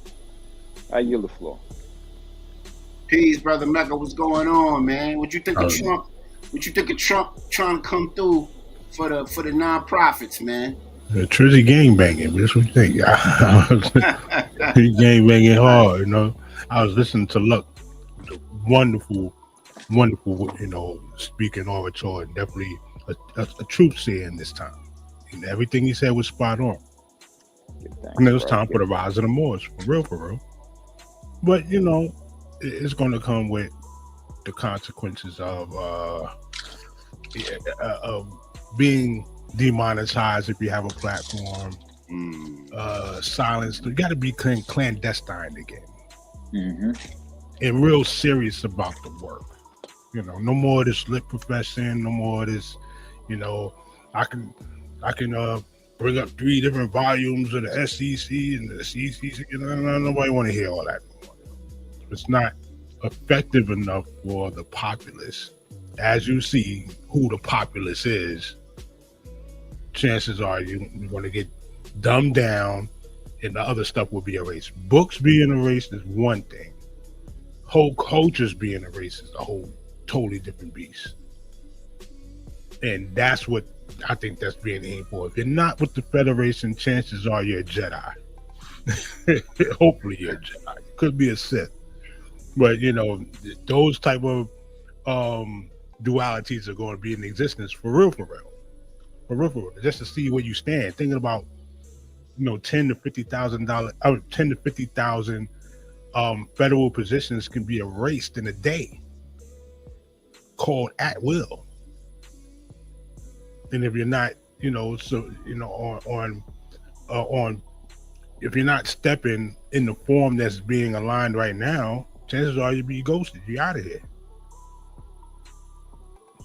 I yield the floor. Peace, brother Mecca. What's going on, man? What you think of Oh, Trump? What you think of Trump trying to come through for the nonprofits, man? Trizzy gang banging. That's what you think. He gang banging hard. I was listening to Luck, wonderful, wonderful. Speaking orator, and definitely a truth saying this time. And everything he said was spot on. And it was time for the rise of the Moors, for real, for real. But it's going to come with the consequences of being demonetized if you have a platform, silenced. You got to be clandestine again, and real serious about the work. No more of this lip profession, no more of this. I can bring up 3 different volumes of the SEC and the CCC. Nobody want to hear all that. It's not effective enough for the populace. As you see who the populace is, chances are you're going to get dumbed down and the other stuff will be erased. Books being erased is one thing. Whole cultures being erased is a whole totally different beast. And that's what I think that's being aimed for. If you're not with the Federation, chances are you're a Jedi. Hopefully you're a Jedi. Could be a Sith. But those type of dualities are going to be in existence for real, just to see where you stand. Thinking about $10,000 to $50,000, $10,000 to $50,000 federal positions can be erased in a day, called at will. And if you're not, on if you're not stepping in the form that's being aligned right now, chances are you'll be ghosted. You're out of here.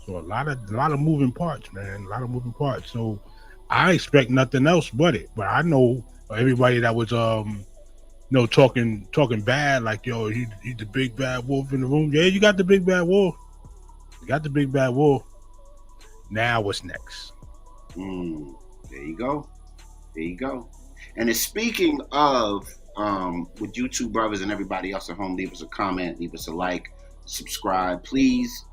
So a lot of moving parts, man. A lot of moving parts. So I expect nothing else but it. But I know everybody that was talking bad, like, yo, he's the big bad wolf in the room. Yeah, you got the big bad wolf. You got the big bad wolf. Now what's next? There you go. There you go. And it's speaking of with you two brothers and everybody else at home, leave us a comment, leave us a like, subscribe. Please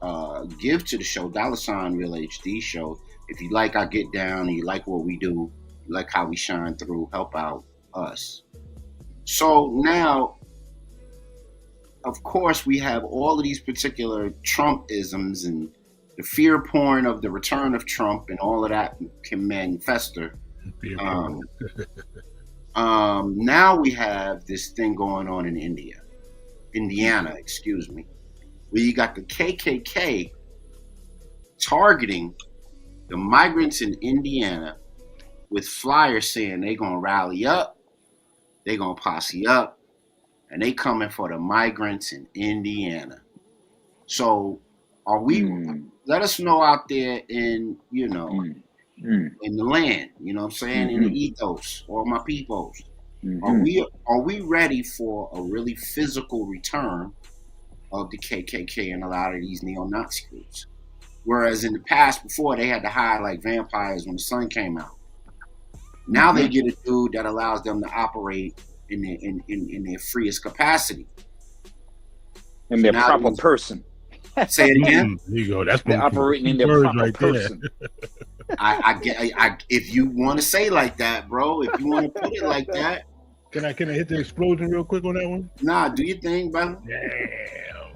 give to the show, $ Real HD Show. If you like our Get Down and you like what we do, you like how we shine through, help out us. So now, of course, we have all of these particular Trumpisms and the fear porn of the return of Trump and all of that can manifester. Now we have this thing going on in Indiana, excuse me, where you got the KKK targeting the migrants in Indiana with flyers saying they're going to rally up, they're going to posse up, and they coming for the migrants in Indiana. So are we, let us know out there in, in the land, you know what I'm saying, in the ethos, all my peoples. Are we ready for a really physical return of the KKK and a lot of these neo-Nazi groups? Whereas in the past, before, they had to hide like vampires when the sun came out. Now they get a dude that allows them to operate in their freest capacity. And they're proper person. Say it again. There you go. That's they're operating in their proper person. I if you want to say like that, bro, if you want to put it like that. Can I hit the explosion real quick on that one? Nah, do your thing, brother. Damn.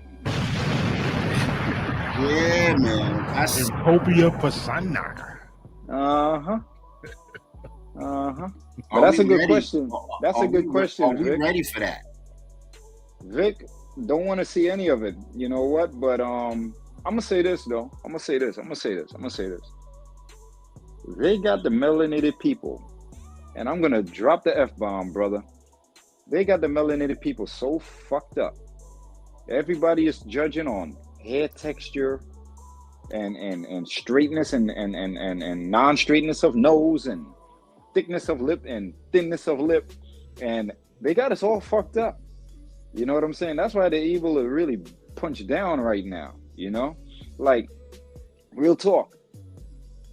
Yeah, man. That's Utopia Fasana. But that's a good question. That's a good question. Are we ready for that? Vic, don't want to see any of it. You know what? But I'm gonna say this though. I'm gonna say this. They got the melanated people, and I'm gonna drop the F-bomb, brother. They got the melanated people so fucked up. Everybody is judging on hair texture and straightness and non-straightness of nose and thickness of lip and thinness of lip, and they got us all fucked up. You know what I'm saying? That's why they're able to really punch down right now. You know, like real talk.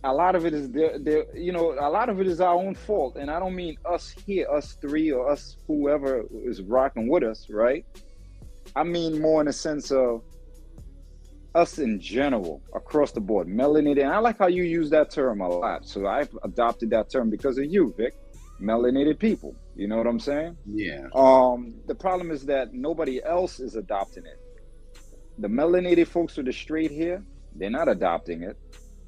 A lot of it is a lot of it is our own fault, and I don't mean us here, us three, or us whoever is rocking with us, right? I mean more in the sense of us in general, across the board, melanated. And I like how you use that term a lot, so I've adopted that term because of you, Vic. Melanated people. You know what I'm saying? Yeah. The problem is that nobody else is adopting it. The melanated folks with the straight hair, they're not adopting it.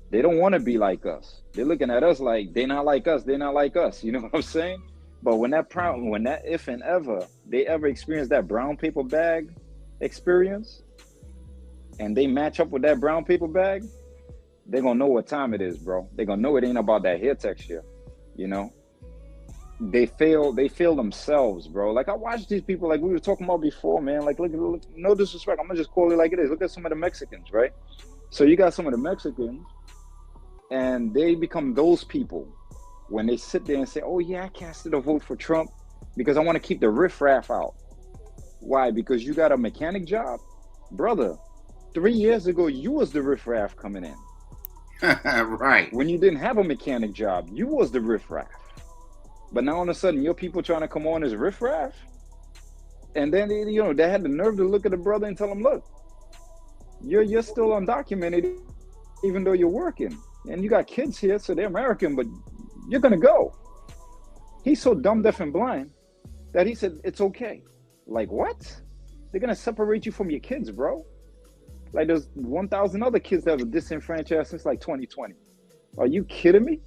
They don't want to be like us. They're looking at us like they're not like us. They're not like us. You know what I'm saying? But when if and ever they ever experience that brown paper bag experience, and they match up with that brown paper bag, they're gonna know what time it is, bro. They're gonna know it ain't about that hair texture. You know, they fail themselves, bro. Like I watch these people, like we were talking about before, man. Like look, no disrespect, I'm gonna just call it like it is. Look at some of the Mexicans, right? So you got some of the Mexicans, and they become those people when they sit there and say, oh yeah, I casted a vote for Trump because I want to keep the riffraff out. Why? Because you got a mechanic job? Brother, 3 years ago, you was the riffraff coming in. Right. When you didn't have a mechanic job, you was the riffraff. But now all of a sudden, your people trying to come on as riffraff? And then, they had the nerve to look at the brother and tell him, look, you're still undocumented, even though you're working. And you got kids here, so they're American, but you're going to go. He's so dumb, deaf, and blind that he said, it's okay. Like, what? They're going to separate you from your kids, bro. Like, there's 1,000 other kids that were disenfranchised since, like, 2020. Are you kidding me?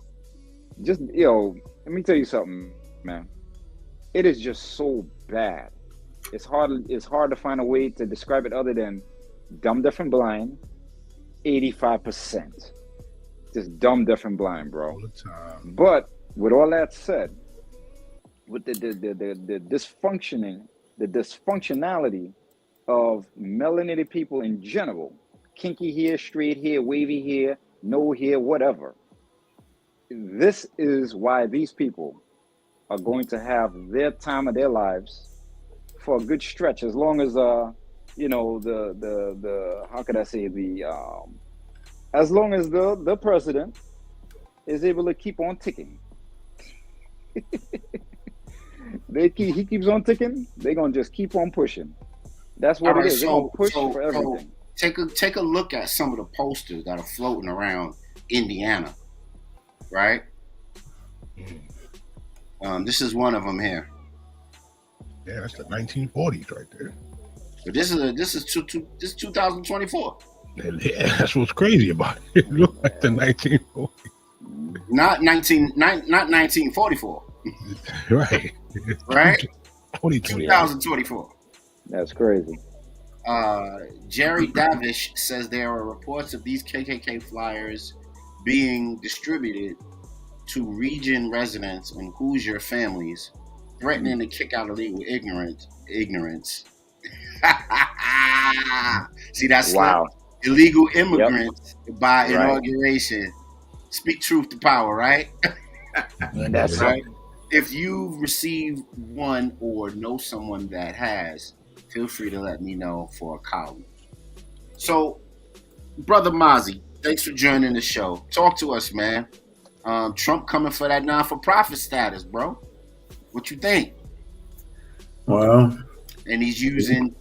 Just, let me tell you something, man. It is just so bad. It's hard to find a way to describe it other than dumb, deaf, and blind, 85%. Just dumb, deaf, and blind, bro. All the time. But with all that said, with the dysfunctionality of melanated people in general, kinky hair, straight hair, wavy hair, no hair, whatever. This is why these people are going to have their time of their lives for a good stretch, as long as the how could I say, the as long as the president is able to keep on ticking. He keeps on ticking, they're gonna just keep on pushing. That's All what it right, is. They're gonna so push so for so everything. take a look at some of the posters that are floating around Indiana, right? This is one of them here. Yeah, that's the 1940s right there. But this is 2024. Yeah, that's what's crazy about it. It looked like the 1940s. Not 1944. Right. Right? 2024. That's crazy. Jerry Davish says there are reports of these KKK flyers being distributed to region residents and Hoosier families, threatening to kick out illegal ignorance. See, that's wow. Illegal immigrants by Right. inauguration. Speak truth to power, right? That's right. If you've received one or know someone that has, feel free to let me know for a column. So, Brother Mozzie, thanks for joining the show. Talk to us, man. Trump coming for that non-for-profit status, bro. What you think? Well, And he's using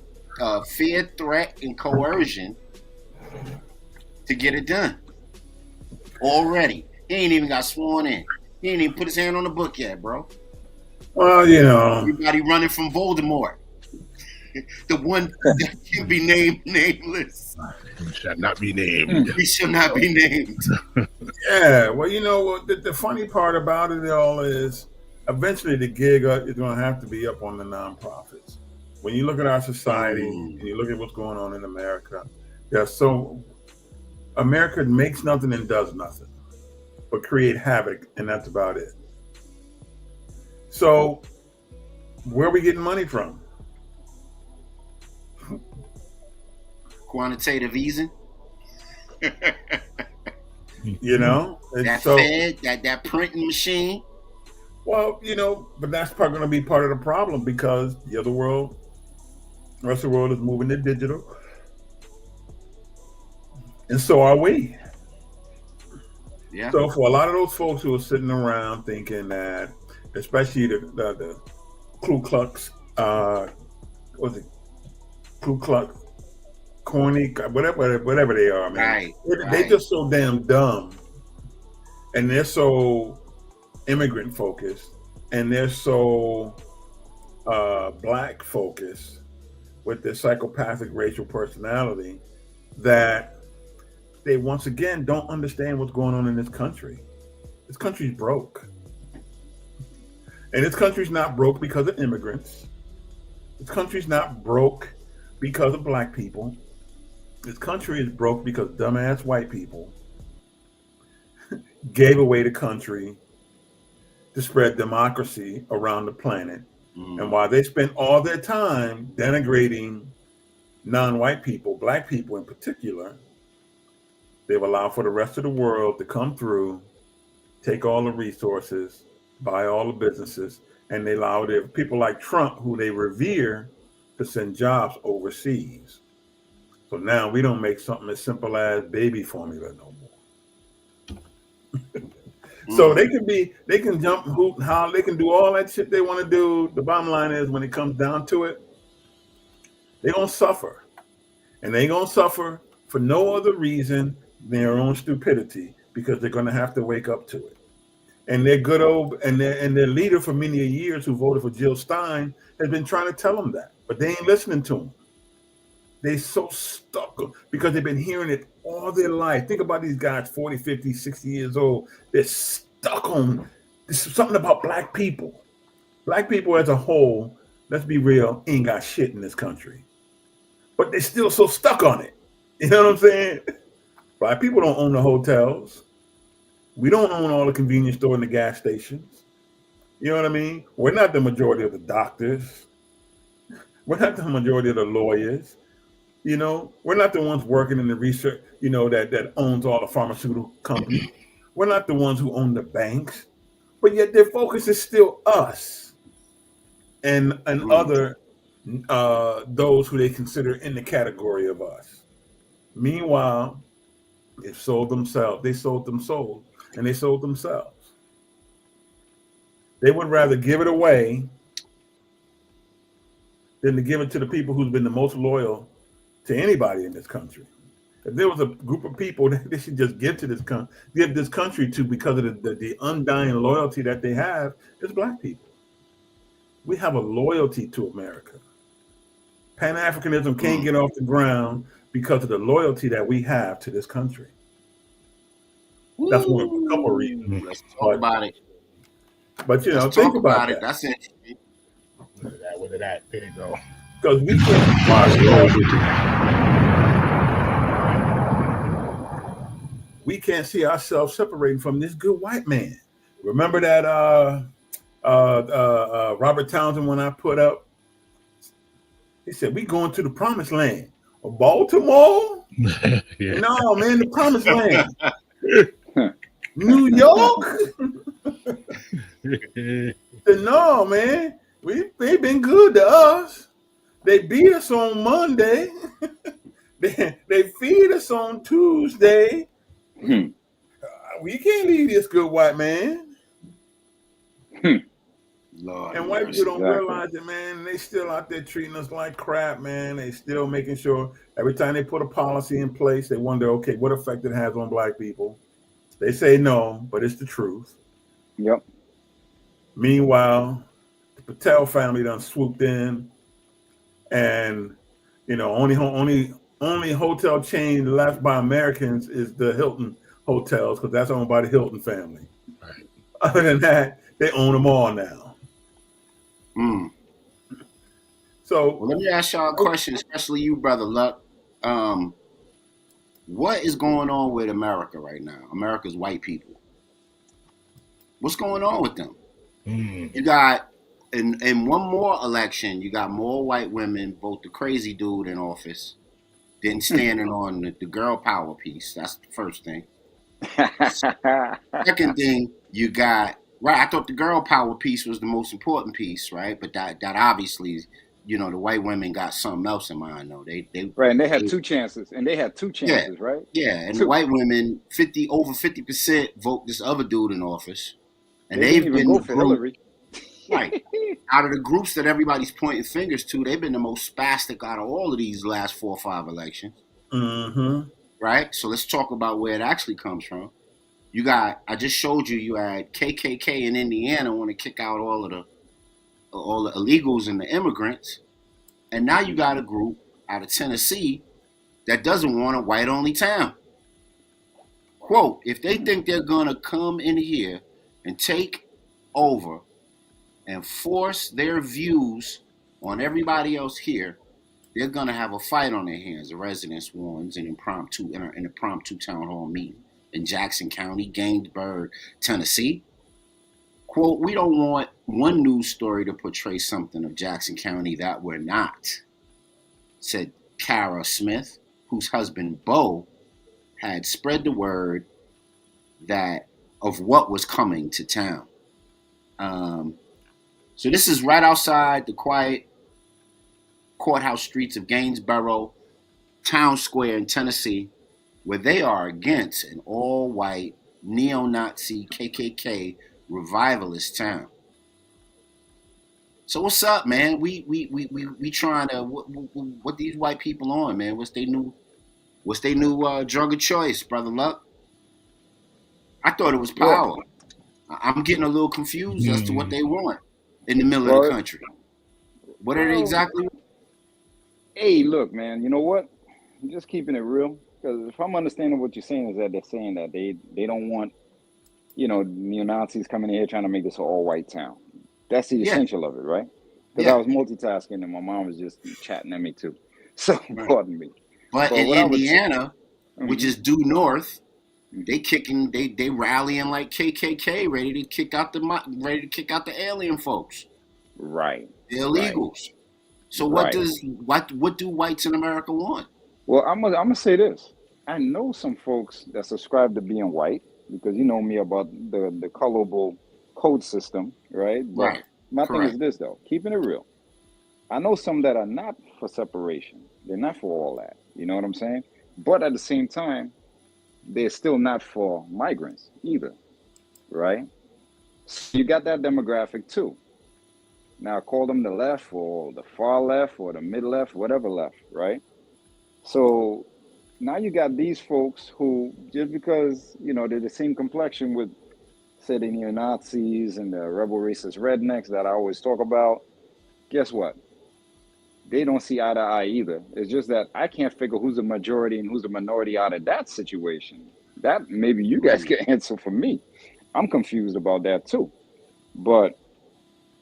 fear, threat, and coercion to get it done. Already. He ain't even got sworn in. He ain't even put his hand on the book yet, bro. well, you know, Everybody running from Voldemort. The one that can be named nameless. It shall not be named. He shall not be named. yeah. Well, you know, the funny part about it all is eventually the gig is going to have to be up on the nonprofits. When you look at our society and you look at what's going on in America, so America makes nothing and does nothing but create havoc, and that's about it. So where are we getting money from? Quantitative easing. You know, That so, Fed, that printing machine. well, you know, but that's probably going to be part of the problem because the rest of the world is moving to digital, and so are we. Yeah. So for a lot of those folks who are sitting around thinking that, especially the Ku Klux, Ku Klux, corny, whatever they are, man. Right. They just so damn dumb, and they're so immigrant focused, and they're so black focused with their psychopathic racial personality that they once again don't understand what's going on in this country. This country's broke. And this country's not broke because of immigrants. This country's not broke because of black people. This country is broke because dumbass white people gave away the country to spread democracy around the planet. And while they spent all their time denigrating non-white people, black people in particular, they've allowed for the rest of the world to come through, take all the resources, buy all the businesses, and they allow their people like Trump, who they revere, to send jobs overseas. So now we don't make something as simple as baby formula no more. So they can jump, hoop, howl, they can do all that shit they want to do. The bottom line is, when it comes down to it, they're gonna suffer, and they're gonna suffer for no other reason than their own stupidity, because they're gonna have to wake up to it. And their good old and their leader for many years, who voted for Jill Stein, has been trying to tell them that, but they ain't listening to them. They so stuck because they've been hearing it all their life. Think about these guys, 40, 50, 60 years old. They're stuck on this is something about black people. Black people as a whole, let's be real, ain't got shit in this country. But they're still so stuck on it. You know what I'm saying? Black people don't own the hotels. We don't own all the convenience store and the gas stations. You know what I mean? We're not the majority of the doctors. We're not the majority of the lawyers. You know, we're not the ones working in the research, that owns all the pharmaceutical companies. We're not the ones who own the banks. But yet their focus is still us and other those who they consider in the category of us. Meanwhile, they sold themselves. They sold them souls, and they sold themselves. They would rather give it away than to give it to the people who's been the most loyal to anybody in this country. If there was a group of people that they should just give to give this country to because of the undying loyalty that they have, it's Black people. We have a loyalty to America. Pan-Africanism can't get off the ground because of the loyalty that we have to this country. That's one of a couple of reasons. Let's talk about it. But Let's think talk about it. that. That's it. Look at that. There you go. Because we can't see ourselves separating from this good white man. Remember that Robert Townsend when I put up? He said, we going to the promised land. Baltimore? Yeah. No, man, the promised land. New York? Said, no, man. They've been good to us. They beat us on Monday. they feed us on Tuesday. We can't leave this good white man. Lord, and white people don't realize it, man. They still out there treating us like crap, man. They still making sure every time they put a policy in place, they wonder, okay, what effect it has on Black people. They say no, but it's the truth. Yep. Meanwhile, the Patel family done swooped in, and only hotel chain left by Americans is the Hilton hotels, because that's owned by the Hilton family. Right. Other than that, they own them all now. So let me ask y'all a question, especially you, Brother Luck. What is going on with America right now? America's white people. What's going on with them? You got in one more election, you got more white women vote the crazy dude in office than standing on the girl power piece. That's the first thing. Second thing, you got right. I thought the girl power piece was the most important piece, right? But that obviously, the white women got something else in mind, though. They right, and they had two chances, right? Yeah, and the white women, over 50% vote this other dude in office, and they didn't even go for Hillary. Right. Out of the groups that everybody's pointing fingers to, they've been the most spastic out of all of these last 4 or 5 elections. Mm-hmm. Right? So let's talk about where it actually comes from. I just showed you had KKK in Indiana want to kick out all the illegals and the immigrants. And now you got a group out of Tennessee that doesn't want a white-only town. Quote, if they think they're going to come in here and take over and force their views on everybody else here, they're going to have a fight on their hands, the residents warns in an impromptu town hall meeting in Jackson County, Gainesburg, Tennessee. Quote, we don't want one news story to portray something of Jackson County that we're not, said Kara Smith, whose husband, Bo, had spread the word of what was coming to town. So this is right outside the quiet courthouse streets of Gainesboro, Town Square in Tennessee, where they are against an all-white neo-Nazi KKK revivalist town. So what's up, man? We trying to what these white people on, man? What's their new drug of choice, Brother Luck? I thought it was power. I'm getting a little confused as to what they want in the middle of the country. What are they exactly? Hey, look, man. You know what? I'm just keeping it real, because if I'm understanding what you're saying is that they're saying that they don't want neo-Nazis coming in here trying to make this an all-white town. That's the essential of it, right? Because I was multitasking and my mom was just chatting at me too. So pardon me. But in Indiana, which is due north, They rallying like KKK, ready to kick out the alien folks. Right. The Right. illegals. So Right. what do whites in America want? Well, I'm gonna say this. I know some folks that subscribe to being white because you know me about the colorable code system, right? But Right. my thing is Correct. this though, keeping it real. I know some that are not for separation. They're not for all that. You know what I'm saying? But at the same time, they're still not for migrants either, right? So you got that demographic too. Now call them the left or the far left or the mid left, whatever left, right? So now you got these folks who just because they're the same complexion with say the neo-Nazis and the rebel racist rednecks that I always talk about, guess what? They don't see eye to eye either. It's just that I can't figure who's the majority and who's the minority out of that situation. That maybe you guys can answer for me. I'm confused about that too. But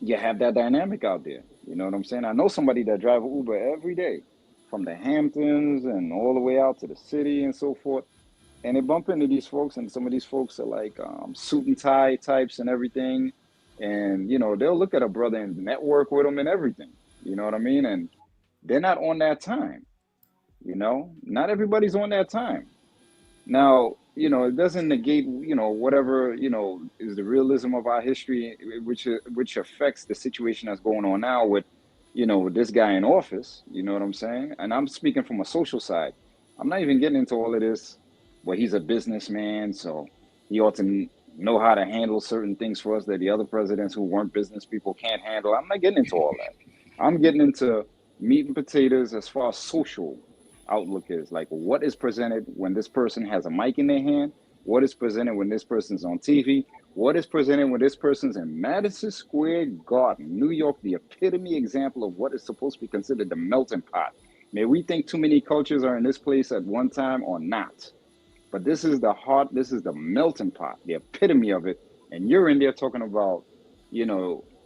you have that dynamic out there. You know what I'm saying? I know somebody that drives Uber every day from the Hamptons and all the way out to the city and so forth. And they bump into these folks, and some of these folks are like suit and tie types and everything. And, they'll look at a brother and network with them and everything. You know what I mean? And they're not on that time. Not everybody's on that time. Now, it doesn't negate, whatever, is the realism of our history, which affects the situation that's going on now with this guy in office. You know what I'm saying? And I'm speaking from a social side. I'm not even getting into all of this. Well, he's a businessman, so he ought to know how to handle certain things for us that the other presidents who weren't business people can't handle. I'm not getting into all that. I'm getting into meat and potatoes as far as social outlook is, like what is presented when this person has a mic in their hand, what is presented when this person's on TV, what is presented when this person's in Madison Square Garden, New York, the epitome example of what is supposed to be considered the melting pot. May we think too many cultures are in this place at one time or not, but this is the heart, this is the melting pot, the epitome of it. And you're in there talking about,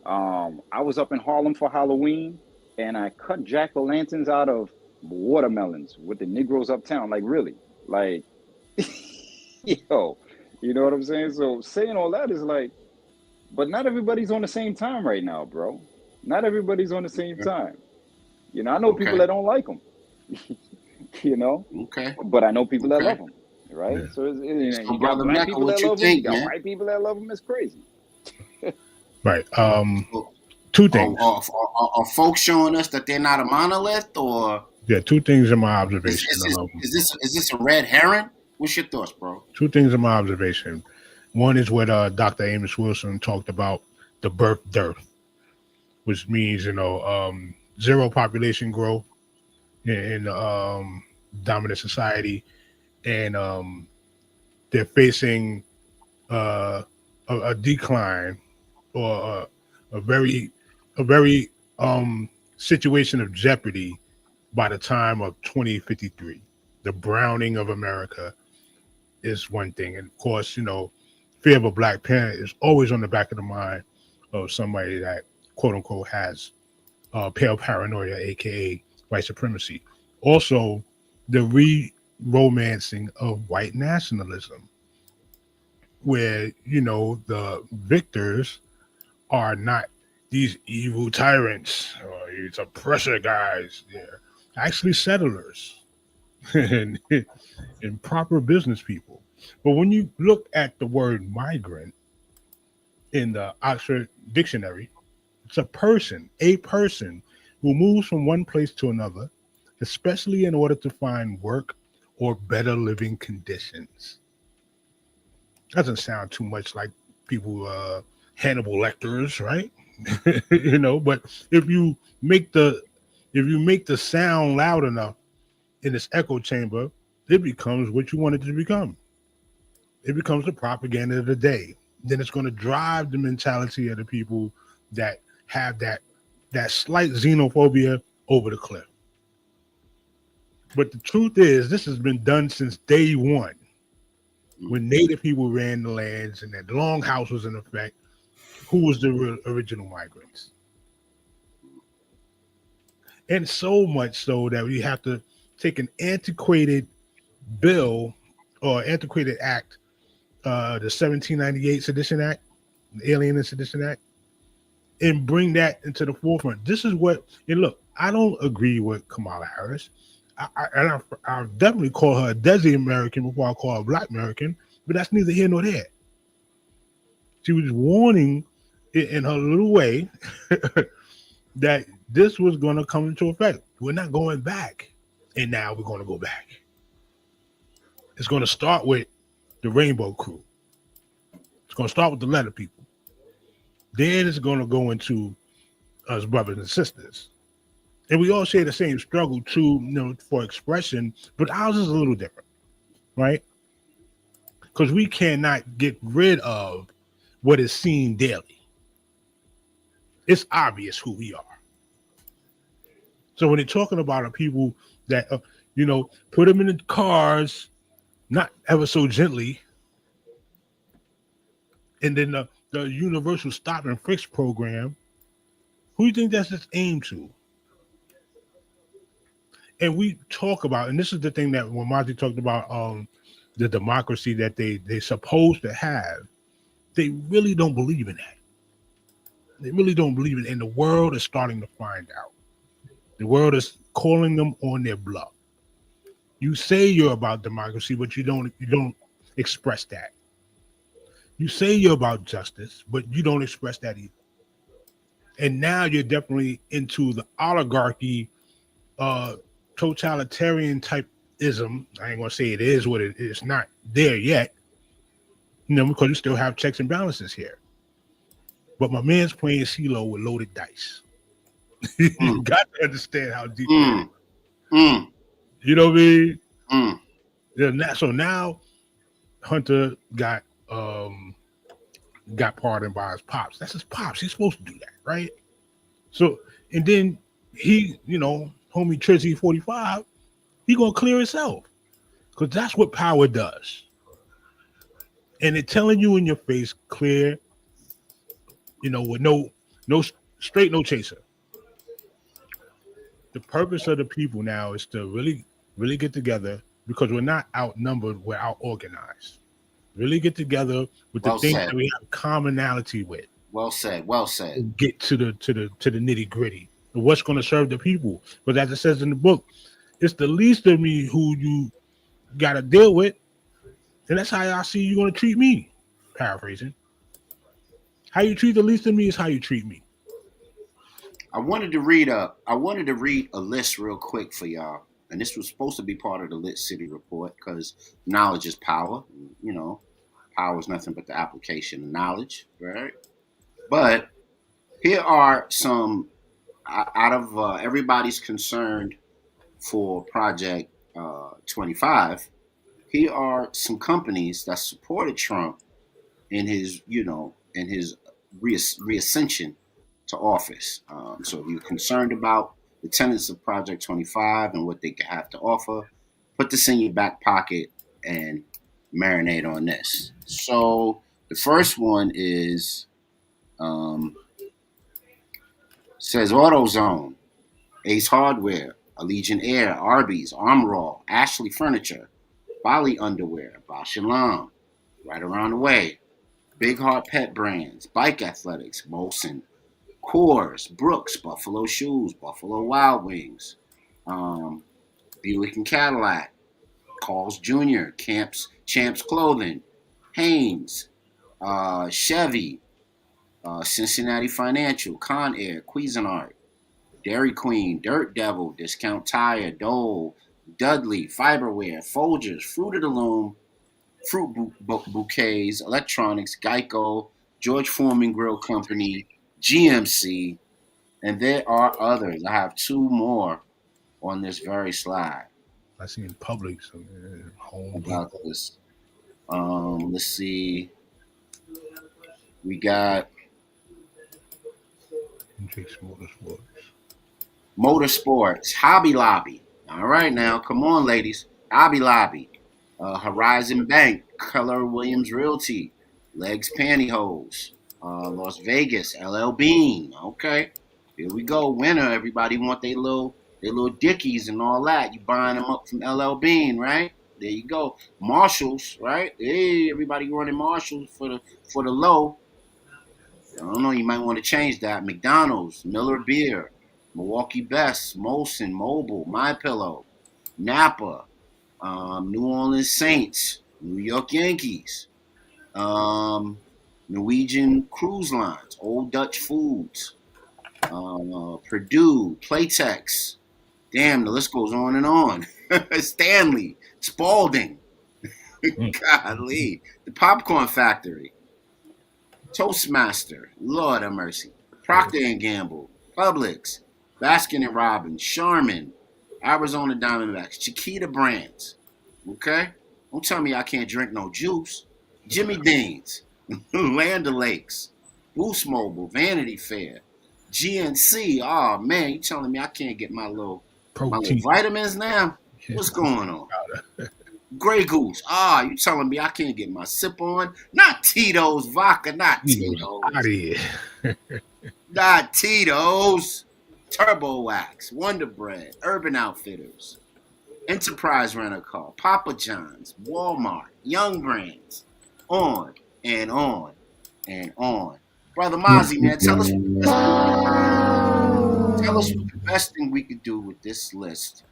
I was up in Harlem for Halloween and I cut jack-o'-lanterns out of watermelons with the Negroes uptown. Like, really? Like, yo, you know what I'm saying? So saying all that is like, but not everybody's on the same time right now, bro. Not everybody's on the same time. I know people Okay. that don't like them, you know, Okay. but I know people that Okay. love them, right? Yeah. So So you got brother black Mecca, people that what you love them, you think, got man? white people that love them. It's crazy. Right. So, Two things. are folks showing us that they're not a monolith, or Yeah, two things in my is, observation. is this is this a red herring? What's your thoughts, bro? Two things in my observation. One is what Dr. Amos Wilson talked about, the birth dearth, which means zero population growth in dominant society, and they're facing a decline or a very a very situation of jeopardy by the time of 2053. The browning of America is one thing, and of course, fear of a black parent is always on the back of the mind of somebody that quote unquote has pale paranoia, aka white supremacy. Also, the re-romancing of white nationalism, where the victors are not these evil tyrants or these oppressor guys. They're actually settlers and, and proper business people. But when you look at the word migrant in the Oxford Dictionary, it's a person who moves from one place to another, especially in order to find work or better living conditions. Doesn't sound too much like people, Hannibal Lecters, right? But if you make the sound loud enough in this echo chamber, it becomes what you want it to become. It becomes the propaganda of the day. Then it's going to drive the mentality of the people that have that slight xenophobia over the cliff. But the truth is, this has been done since day one, when native people ran the lands and that longhouse was in effect. Who was the original migrants? And so much so that we have to take an antiquated bill or antiquated act, the 1798 Sedition Act, the Alien and Sedition Act, and bring that into the forefront. This is what, and look, I don't agree with Kamala Harris. I definitely call her a Desi American before I call her a Black American, but that's neither here nor there. She was warning in her little way that this was going to come into effect. We're not going back, and now we're going to go back. It's going to start with the Rainbow Crew. It's going to start with the letter people. Then it's going to go into us brothers and sisters. And we all share the same struggle too, for expression, but ours is a little different, right? Because we cannot get rid of what is seen daily. It's obvious who we are. So when they're talking about are people that, put them in the cars, not ever so gently, and then the universal stop and frisk program, who do you think that's just aimed to? And we talk about, and this is the thing that when Monty talked about the democracy that they're supposed to have, they really don't believe in that. They really don't believe it, and the world is starting to find out. The world is calling them on their bluff. You say you're about democracy, but you don't express that. You say you're about justice, but you don't express that either. And now you're definitely into the oligarchy, totalitarian type ism. I ain't gonna say it is what it is. It's not there yet, because you still have checks and balances here. But my man's playing CeeLo with loaded dice. You got to understand how deep. You know what I mean? Yeah, so now Hunter got pardoned by his pops. That's his pops. He's supposed to do that, right? So, and then he, homie Trizzy 45, he gonna clear himself, because that's what power does. And they're telling you in your face, clear, with no straight, no chaser. The purpose of the people now is to really, really get together, because we're not outnumbered, we're out organized. Really get together with the things that we have commonality with. Well said. And get to the nitty gritty. What's going to serve the people? But as it says in the book, it's the least of me who you got to deal with, and that's how I see you going to treat me. Paraphrasing. How you treat the least of me is how you treat me. I wanted to read a list real quick for y'all, and this was supposed to be part of the Lit City report, because knowledge is power. Power is nothing but the application of knowledge, right? But here are some out of everybody's concerned for Project 25. Here are some companies that supported Trump in his reascension to office. So if you're concerned about the tenets of Project 25 and what they could have to offer, put this in your back pocket and marinate on this. So the first one is says AutoZone, Ace Hardware, Allegiant Air, Arby's, Armorall, Ashley Furniture, Bali Underwear, Bausch & Lomb, right around the way, Big Heart Pet Brands, Bike Athletics, Molson, Coors, Brooks, Buffalo Shoes, Buffalo Wild Wings, Buick and Cadillac, Carl's Jr., Champs Clothing, Hanes, Chevy, Cincinnati Financial, Con Air, Cuisinart, Dairy Queen, Dirt Devil, Discount Tire, Dole, Dudley, Fiberware, Folgers, Fruit of the Loom, Fruit Bouquets, Electronics, Geico, George Foreman Grill Company, GMC, and there are others. I have two more on this very slide. I see in public Home about this. Let's see. We got Motorsports, Hobby Lobby. All right, now, come on, ladies. Hobby Lobby, Horizon Bank, Keller Williams Realty, Legs Pantyhose, Las Vegas, LL Bean. Okay, here we go. Winner. Everybody want their little dickies and all that. You buying them up from LL Bean, right? There you go. Marshalls, right? Hey, everybody running Marshalls for the low. I don't know. You might want to change that. McDonald's, Miller Beer, Milwaukee Best, Molson, Mobile, My Pillow, Napa, New Orleans Saints, New York Yankees, Norwegian Cruise Lines, Old Dutch Foods, Purdue, Playtex. Damn, the list goes on and on. Stanley, Spalding, golly, the Popcorn Factory, Toastmaster, Lord have mercy, Procter and Gamble, Publix, Baskin and Robbins, Charmin, Arizona Diamondbacks, Chiquita Brands. Okay, don't tell me I can't drink no juice. Jimmy Dean's, Land O'Lakes, Boost Mobile, Vanity Fair, GNC. Oh man, you telling me I can't get my little Protein. vitamins now? What's going on? Grey Goose. Ah, you telling me I can't get my sip on? Not Tito's vodka, not Out of Tito's. here. Not Tito's. Turbo Wax, Wonder Bread, Urban Outfitters, Enterprise Rent a Car, Papa John's, Walmart, Young Brands, on and on and on. Brother Mozzie, man, tell us what the best thing we could do with this list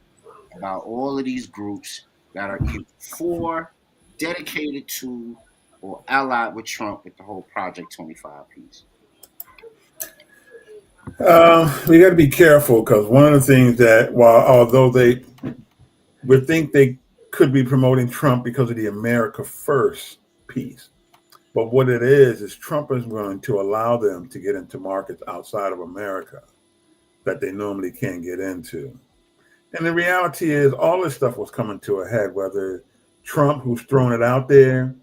about all of these groups that are either for, dedicated to, or allied with Trump with the whole Project 25 piece. We got to be careful because one of the things that, although they would think they could be promoting Trump because of the America First piece, but what it is Trump is going to allow them to get into markets outside of America that they normally can't get into. And the reality is, all this stuff was coming to a head, whether Trump, who's thrown it out there,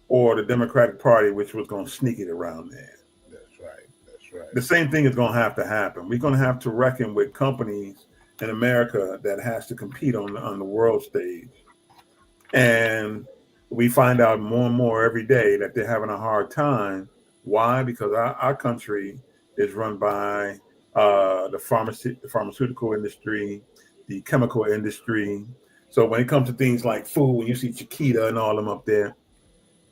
or the Democratic Party, which was going to sneak it around there. That's right. That's right. The same thing is going to have to happen. We're going to have to reckon with companies in America that has to compete on the world stage. And we find out more and more every day that they're having a hard time. Why? Because our country is run by the pharmaceutical industry, the chemical industry. So when it comes to things like food, when you see Chiquita and all them up there,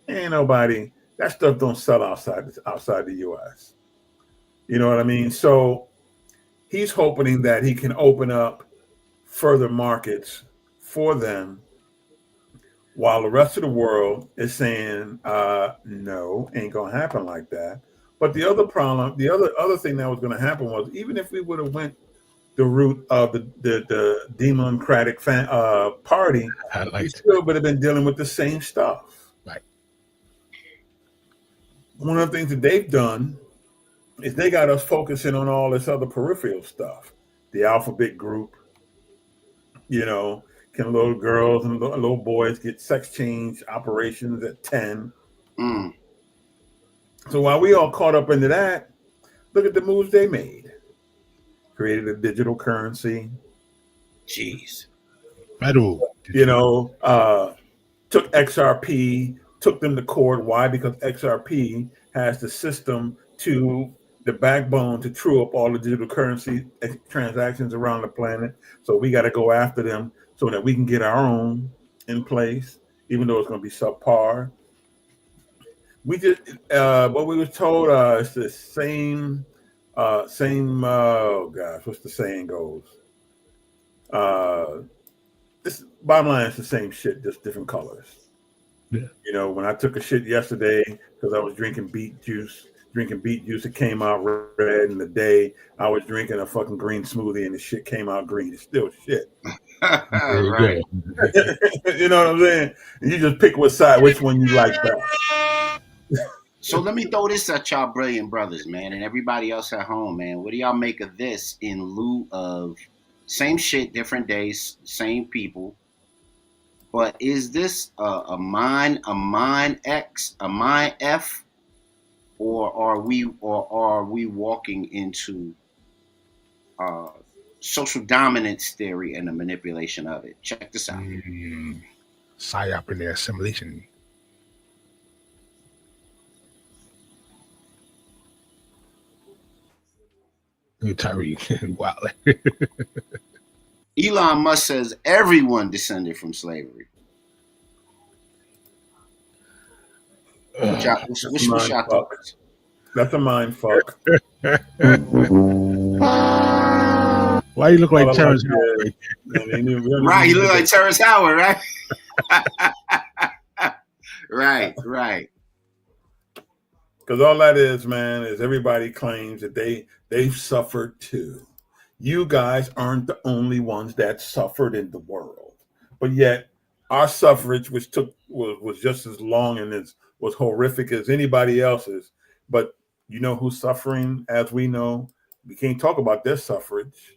ain't nobody, that stuff don't sell outside the US. You know what I mean? So he's hoping that he can open up further markets for them while the rest of the world is saying, no, ain't gonna happen like that. But the other problem, the other thing that was gonna happen was, even if we would have went the route of the Democratic Party, we still would have been dealing with the same stuff. Right. One of the things that they've done is they got us focusing on all this other peripheral stuff. The alphabet group, can little girls and little boys get sex change operations at 10? Mm. So while we all caught up into that, look at the moves they made. Created a digital currency. Jeez. Took XRP, took them to court. Why? Because XRP has the system the backbone to true up all the digital currency transactions around the planet. So we got to go after them so that we can get our own in place, even though it's going to be subpar. We just what we was told is the same. Oh gosh, what's the saying goes? This bottom line is the same shit, just different colors. Yeah. When I took a shit yesterday because I was drinking beet juice, it came out red. And the day I was drinking a fucking green smoothie and the shit came out green. It's still shit. Right. You know what I'm saying? And you just pick which one you like best. So let me throw this at y'all brilliant brothers, man, and everybody else at home, man. What do y'all make of this in lieu of same shit, different days, same people? But is this a mine X, a mine F, or are we walking into social dominance theory and the manipulation of it? Check this out. PSYOP in the assimilation. Tyreek, wow. Elon Musk says everyone descended from slavery. What y'all, That's a what's mind y'all fuck. thoughts? That's a mind fuck. Why you look like All I Terrence like Howard is, right I mean, we don't Right, even you need look to like go. Terrence Howard, right? Right. Because all that is, man, is everybody claims that they've suffered too. You guys aren't the only ones that suffered in the world, but yet our suffrage, which was just as long and as was horrific as anybody else's. But you know who's suffering? As we know, we can't talk about their suffrage.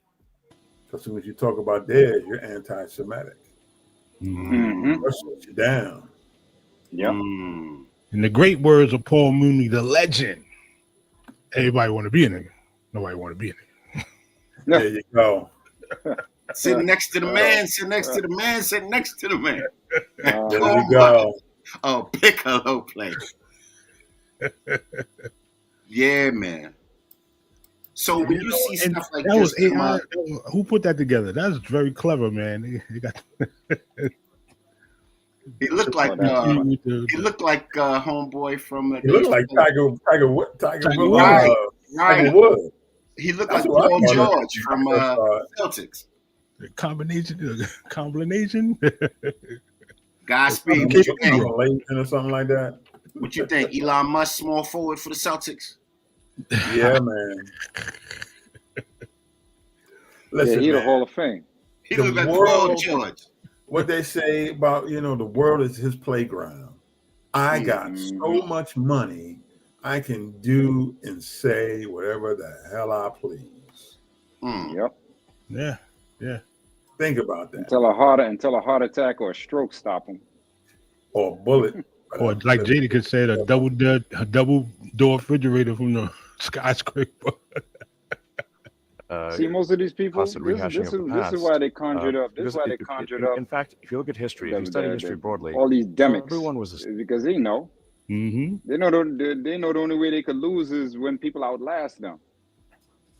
As soon as you talk about theirs, you're anti-Semitic. Mm-hmm. That shuts you down. Yep. In the great words of Paul Mooney, the legend, everybody want to be in it. Nobody want to be in it. There you go. Sitting next to the man, sitting next to the man, sitting next to the man. There Oh you my! go. Oh, piccolo play. Yeah, man. So when you see And stuff like that this was come AI. up, Who put that together? That's very clever, man. They got it looked like Oh, that's funny. homeboy from He they looked used like to play. Tiger Woods. Right, Tiger right. Woods. He looked That's like who I Paul thought of George when from I first saw it. Celtics. Combination. Godspeed. What you think? Combination or something like that. What you think? Elon Musk, small forward for the Celtics. Yeah, man. Yeah, Listen, he the man. Hall of Fame. He The looked like Paul world, George. what they say about, the world is his playground. I got Mm-hmm. so much money, I can do and say whatever the hell I please. Yep. Yeah. Think about that. Until a heart attack or a stroke stop him. Or a bullet. Or like Jada said, a double door refrigerator from the skyscraper. See, most of these people, constant rehashing of the this past. is why they conjured up. This is Because why they conjured up. in fact, if you look at history, if you study history broadly, all these demics, everyone was a because they know. Mm-hmm. They know the only way they could lose is when people outlast them,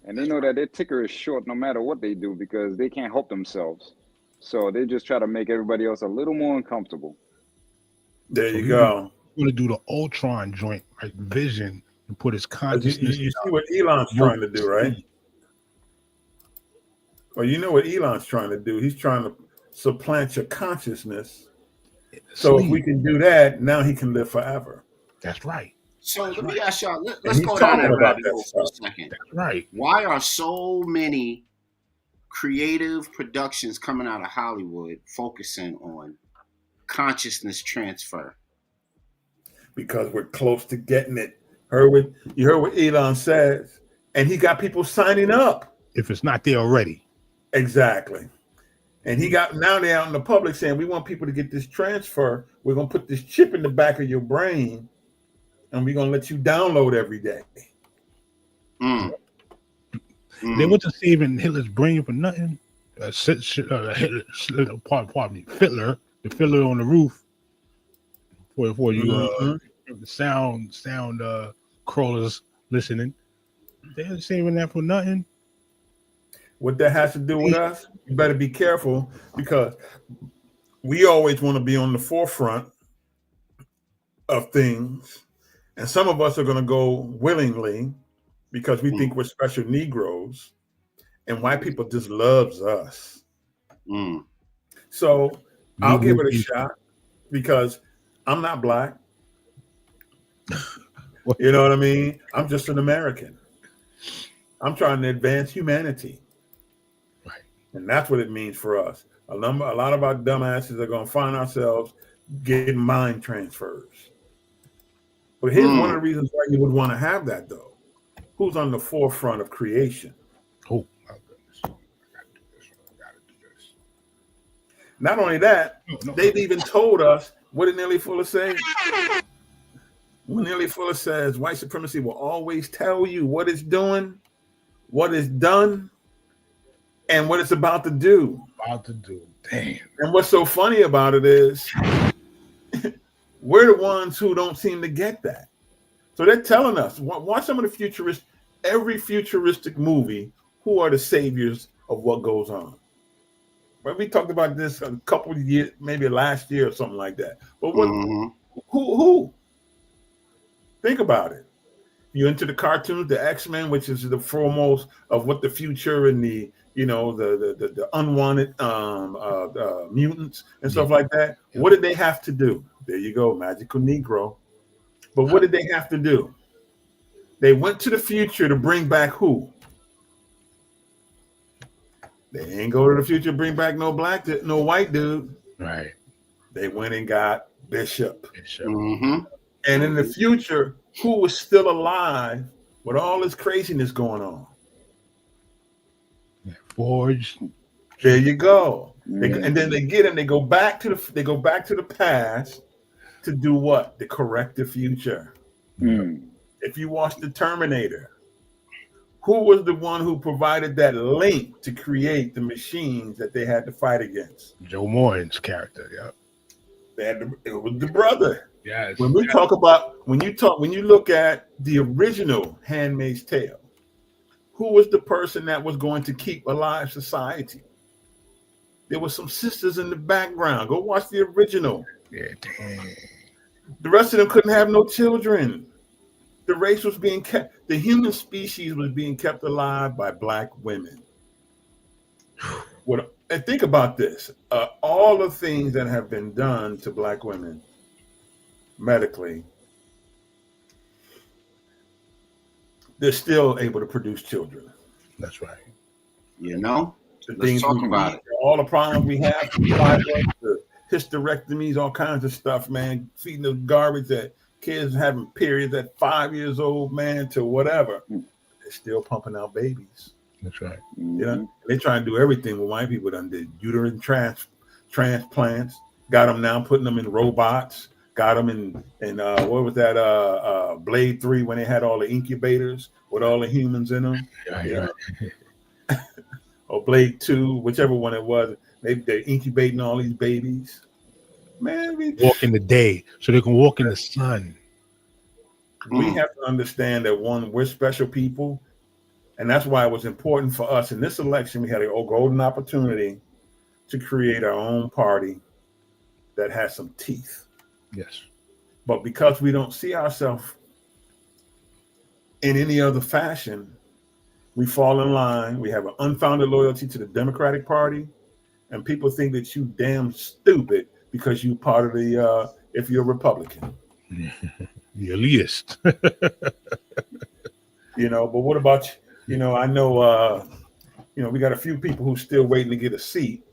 and they know that their ticker is short no matter what they do because they can't help themselves. So they just try to make everybody else a little more uncomfortable. There you go. Going to do the Ultron joint, like Vision, and put his consciousness. You see what Elon's trying to do, right? Well, you know what Elon's trying to do. He's trying to supplant your consciousness. So if we can do that, now he can live forever. That's right. So let me ask y'all. Let's he's go down that talking about rabbit that hole for a stuff. second. That's right. Why are so many creative productions coming out of Hollywood focusing on consciousness transfer? Because we're close to getting it. You heard what Elon says, and he got people signing up. If it's not there already. Exactly. And now they're out in the public saying, we want people to get this transfer. We're going to put this chip in the back of your brain, and we're going to let you download every day. They went to saving Hitler's brain for nothing. Pardon me, Fiddler, the fiddler on the roof for you sound crawlers listening. They're saving that for nothing. What that has to do with us, you better be careful because we always want to be on the forefront of things. And some of us are going to go willingly because we think we're special Negroes, and white people just loves us. So I'll give it a shot because I'm not black. You know what I mean? I'm just an American. I'm trying to advance humanity. Right. And that's what it means for us. A lot of our dumbasses are going to find ourselves getting mind transfers. But here's one of the reasons why you would want to have that, though. Who's on the forefront of creation? Oh, my goodness. I gotta do this. Not only that, they've even told us, what did Nelly Fuller say? When Nelly Fuller says white supremacy will always tell you what it's doing, what it's done, and what it's about to do. Damn. And what's so funny about it is we're the ones who don't seem to get that. So they're telling us, watch some of the every futuristic movie, who are the saviors of what goes on. But we talked about this a couple of years, maybe last year or something like that. But who? Think about it. You into the cartoons, the X-Men, which is the foremost of what the future and the the unwanted mutants and stuff like that. What did they have to do? There you go, magical Negro. But what did they have to do? They went to the future to bring back who? They ain't go to the future to bring back no white dude. Right. They went and got Bishop. Mm-hmm. And in the future, who was still alive with all this craziness going on? Forge. There you go. And then they go back to the past to do what? To correct the future. If you watch the Terminator, who was the one who provided that link to create the machines that they had to fight against? Joe Moynihan's character, yeah. It was the brother. Yes. When we talk about when you look at the original Handmaid's Tale, who was the person that was going to keep alive society? There were some sisters in the background. Go watch the original. Yeah, dang. The rest of them couldn't have no children. The race was being kept, the human species was being kept alive by Black women. And think about this. All the things that have been done to Black women medically, they're still able to produce children. That's right. Let's talk about it. All the problems we have, the hysterectomies, all kinds of stuff, man. Feeding the garbage that kids having periods at 5 years old, man, to whatever. They're still pumping out babies. That's right. They try and do everything what white people done did. Uterine transplants, got them now putting them in robots, got them in what was that Blade 3 when they had all the incubators with all the humans in them. Yeah. Or Blade 2, whichever one it was. They're incubating all these babies. Man, walk in the day so they can walk in the sun. We have to understand that we're special people. And that's why it was important for us in this election. We had a golden opportunity to create our own party that has some teeth. Yes. But because we don't see ourselves in any other fashion, we fall in line. We have an unfounded loyalty to the Democratic Party. And people think that you damn stupid because you part of the, if you're a Republican. The elitist. But what about, I know, we got a few people who's still waiting to get a seat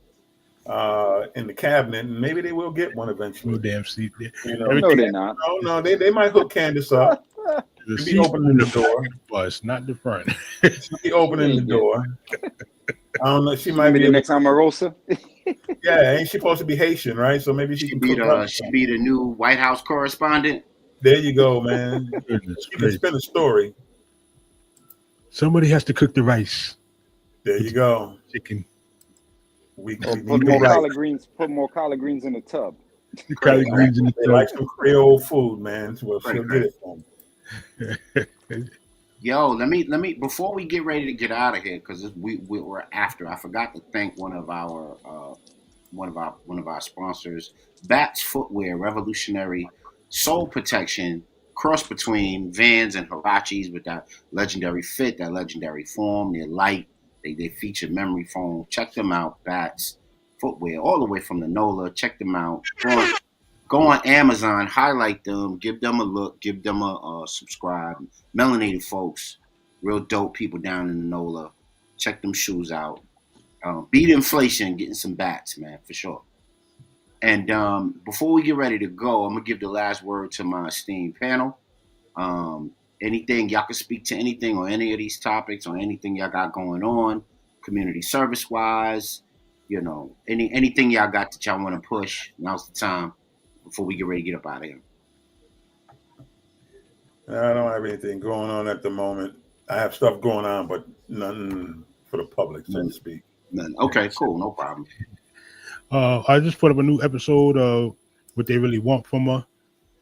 in the cabinet, and maybe they will get one eventually. No damn seat. No, they're not. No, they might hook Candace up. The be opening the door. Bus, not the front. She'll be opening the door. I don't know. She might be the next Omarosa. Yeah, ain't she supposed to be Haitian, right? So maybe she can be the new White House correspondent. There you go, man. You can spin a story. Somebody has to cook the rice. There you go. Chicken. Put more collard greens. Put more collard greens in the tub. The collard greens in the tub. They like some Creole food, man. So she'll get it from. Yo, let me before we get ready to get out of here, because we're after. I forgot to thank one of our sponsors, Bats Footwear, revolutionary sole protection, cross between Vans and Huaraches with that legendary fit, that legendary form. They're light. They feature memory foam. Check them out, Bats Footwear, all the way from the NOLA. Check them out. Go on Amazon, highlight them, give them a look, give them a subscribe. Melanated folks, real dope people down in the NOLA. Check them shoes out. Beat inflation, getting some bats, man, for sure. And before we get ready to go, I'm going to give the last word to my esteemed panel. Anything, y'all can speak to anything on any of these topics or anything y'all got going on, community service-wise, anything y'all got that y'all want to push, now's the time. Before we get ready to get up out of here. I don't have anything going on at the moment. I have stuff going on, but nothing for the public, so to speak. None. Okay, cool. No problem. I just put up a new episode of What They Really Want from a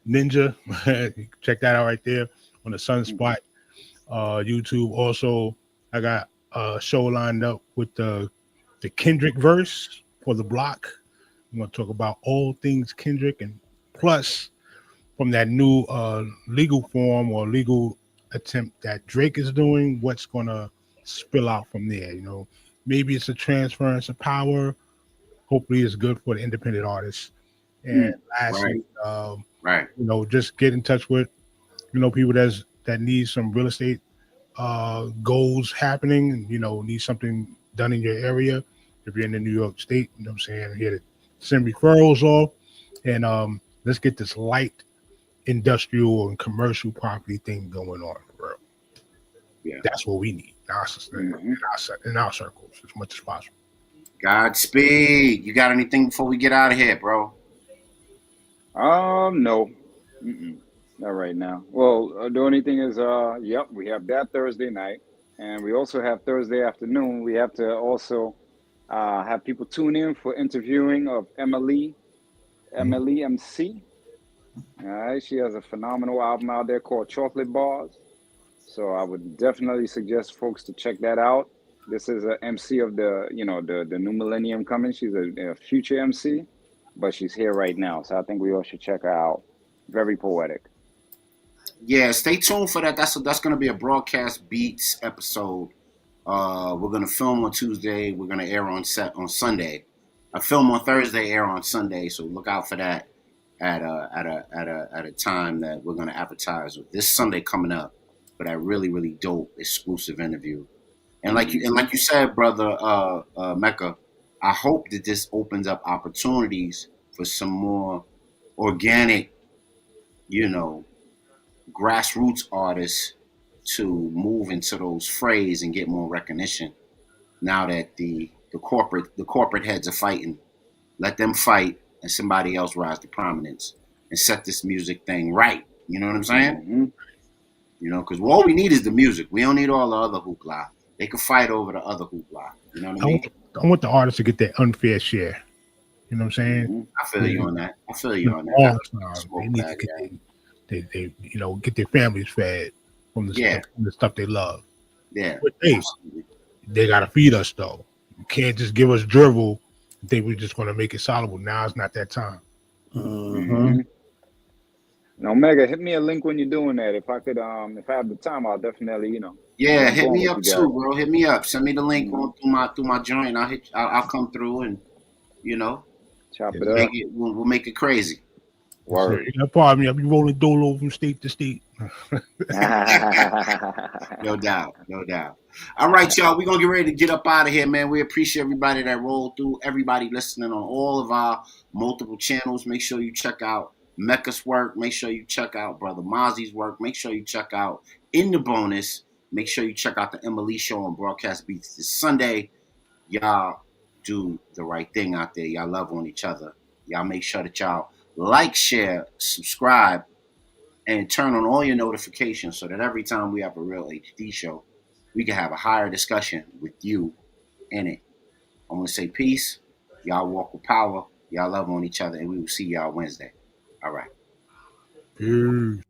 Ninja. Check that out right there on the Sunspot YouTube. Also, I got a show lined up with the Kendrick verse for the block. I'm going to talk about all things Kendrick, and plus from that new legal form or legal attempt that Drake is doing, what's gonna spill out from there? You know, maybe it's a transference of power. Hopefully, it's good for the independent artists. And Right. lastly, Right. you know, just get in touch with people that need some real estate goals happening, and need something done in your area. If you're in the New York State, you know what I'm saying, here to send referrals off, and let's get this light industrial and commercial property thing going on, bro. Yeah. That's what we need in our circles as much as possible. Godspeed. You got anything before we get out of here, bro? No. Not right now. Well, the only thing is, yep, we have that Thursday night, and we also have Thursday afternoon. We have to also have people tune in for interviewing of Emily MC. All right, she has a phenomenal album out there called Chocolate Bars. So I would definitely suggest folks to check that out. This is a MC of the the new millennium coming. She's a future MC, but she's here right now. So I think we all should check her out. Very poetic. Yeah, stay tuned for that. That's gonna be a broadcast beats episode. We're gonna film on Tuesday. We're gonna air on Sunday. I film on Thursday, air on Sunday. So look out for that at a time that we're gonna advertise with this Sunday coming up for that really dope exclusive interview. And like you said, brother Mecca, I hope that this opens up opportunities for some more organic, grassroots artists to move into those frays and get more recognition. Now that the corporate heads are fighting, let them fight and somebody else rise to prominence and set this music thing right. You know what I'm saying? Because all we need is the music. We don't need all the other hoopla. They could fight over the other hoopla. You know what I mean? I want the artists to get their unfair share. You know what I'm saying? I feel you on that. All the time. They need to get their families fed from the stuff they love. Yeah. But they gotta feed us though. You can't just give us drivel and think we're just gonna make it soluble. Now it's not that time. Now, Mega, hit me a link when you're doing that. If I could, if I have the time, I'll definitely, Yeah, hit me up too, bro. Hit me up. Send me the link through my joint. I'll come through and chop it up. We'll make it crazy. Word. No problem. I'll be rolling dolo from state to state. No doubt. All right, y'all. We're gonna get ready to get up out of here, man. We appreciate everybody that rolled through, everybody listening on all of our multiple channels. Make sure you check out Mecca's work. Make sure you check out Brother Mozzie's work. Make sure you check out In the Bonus. Make sure you check out the Emily Show on Broadcast Beats this Sunday. Y'all do the right thing out there. Y'all love on each other. Y'all make sure that y'all like, share, subscribe, and turn on all your notifications so that every time we have a real HD show, we can have a higher discussion with you in it. I want to say peace. Y'all walk with power. Y'all love on each other, and we will see y'all Wednesday. All right. Peace.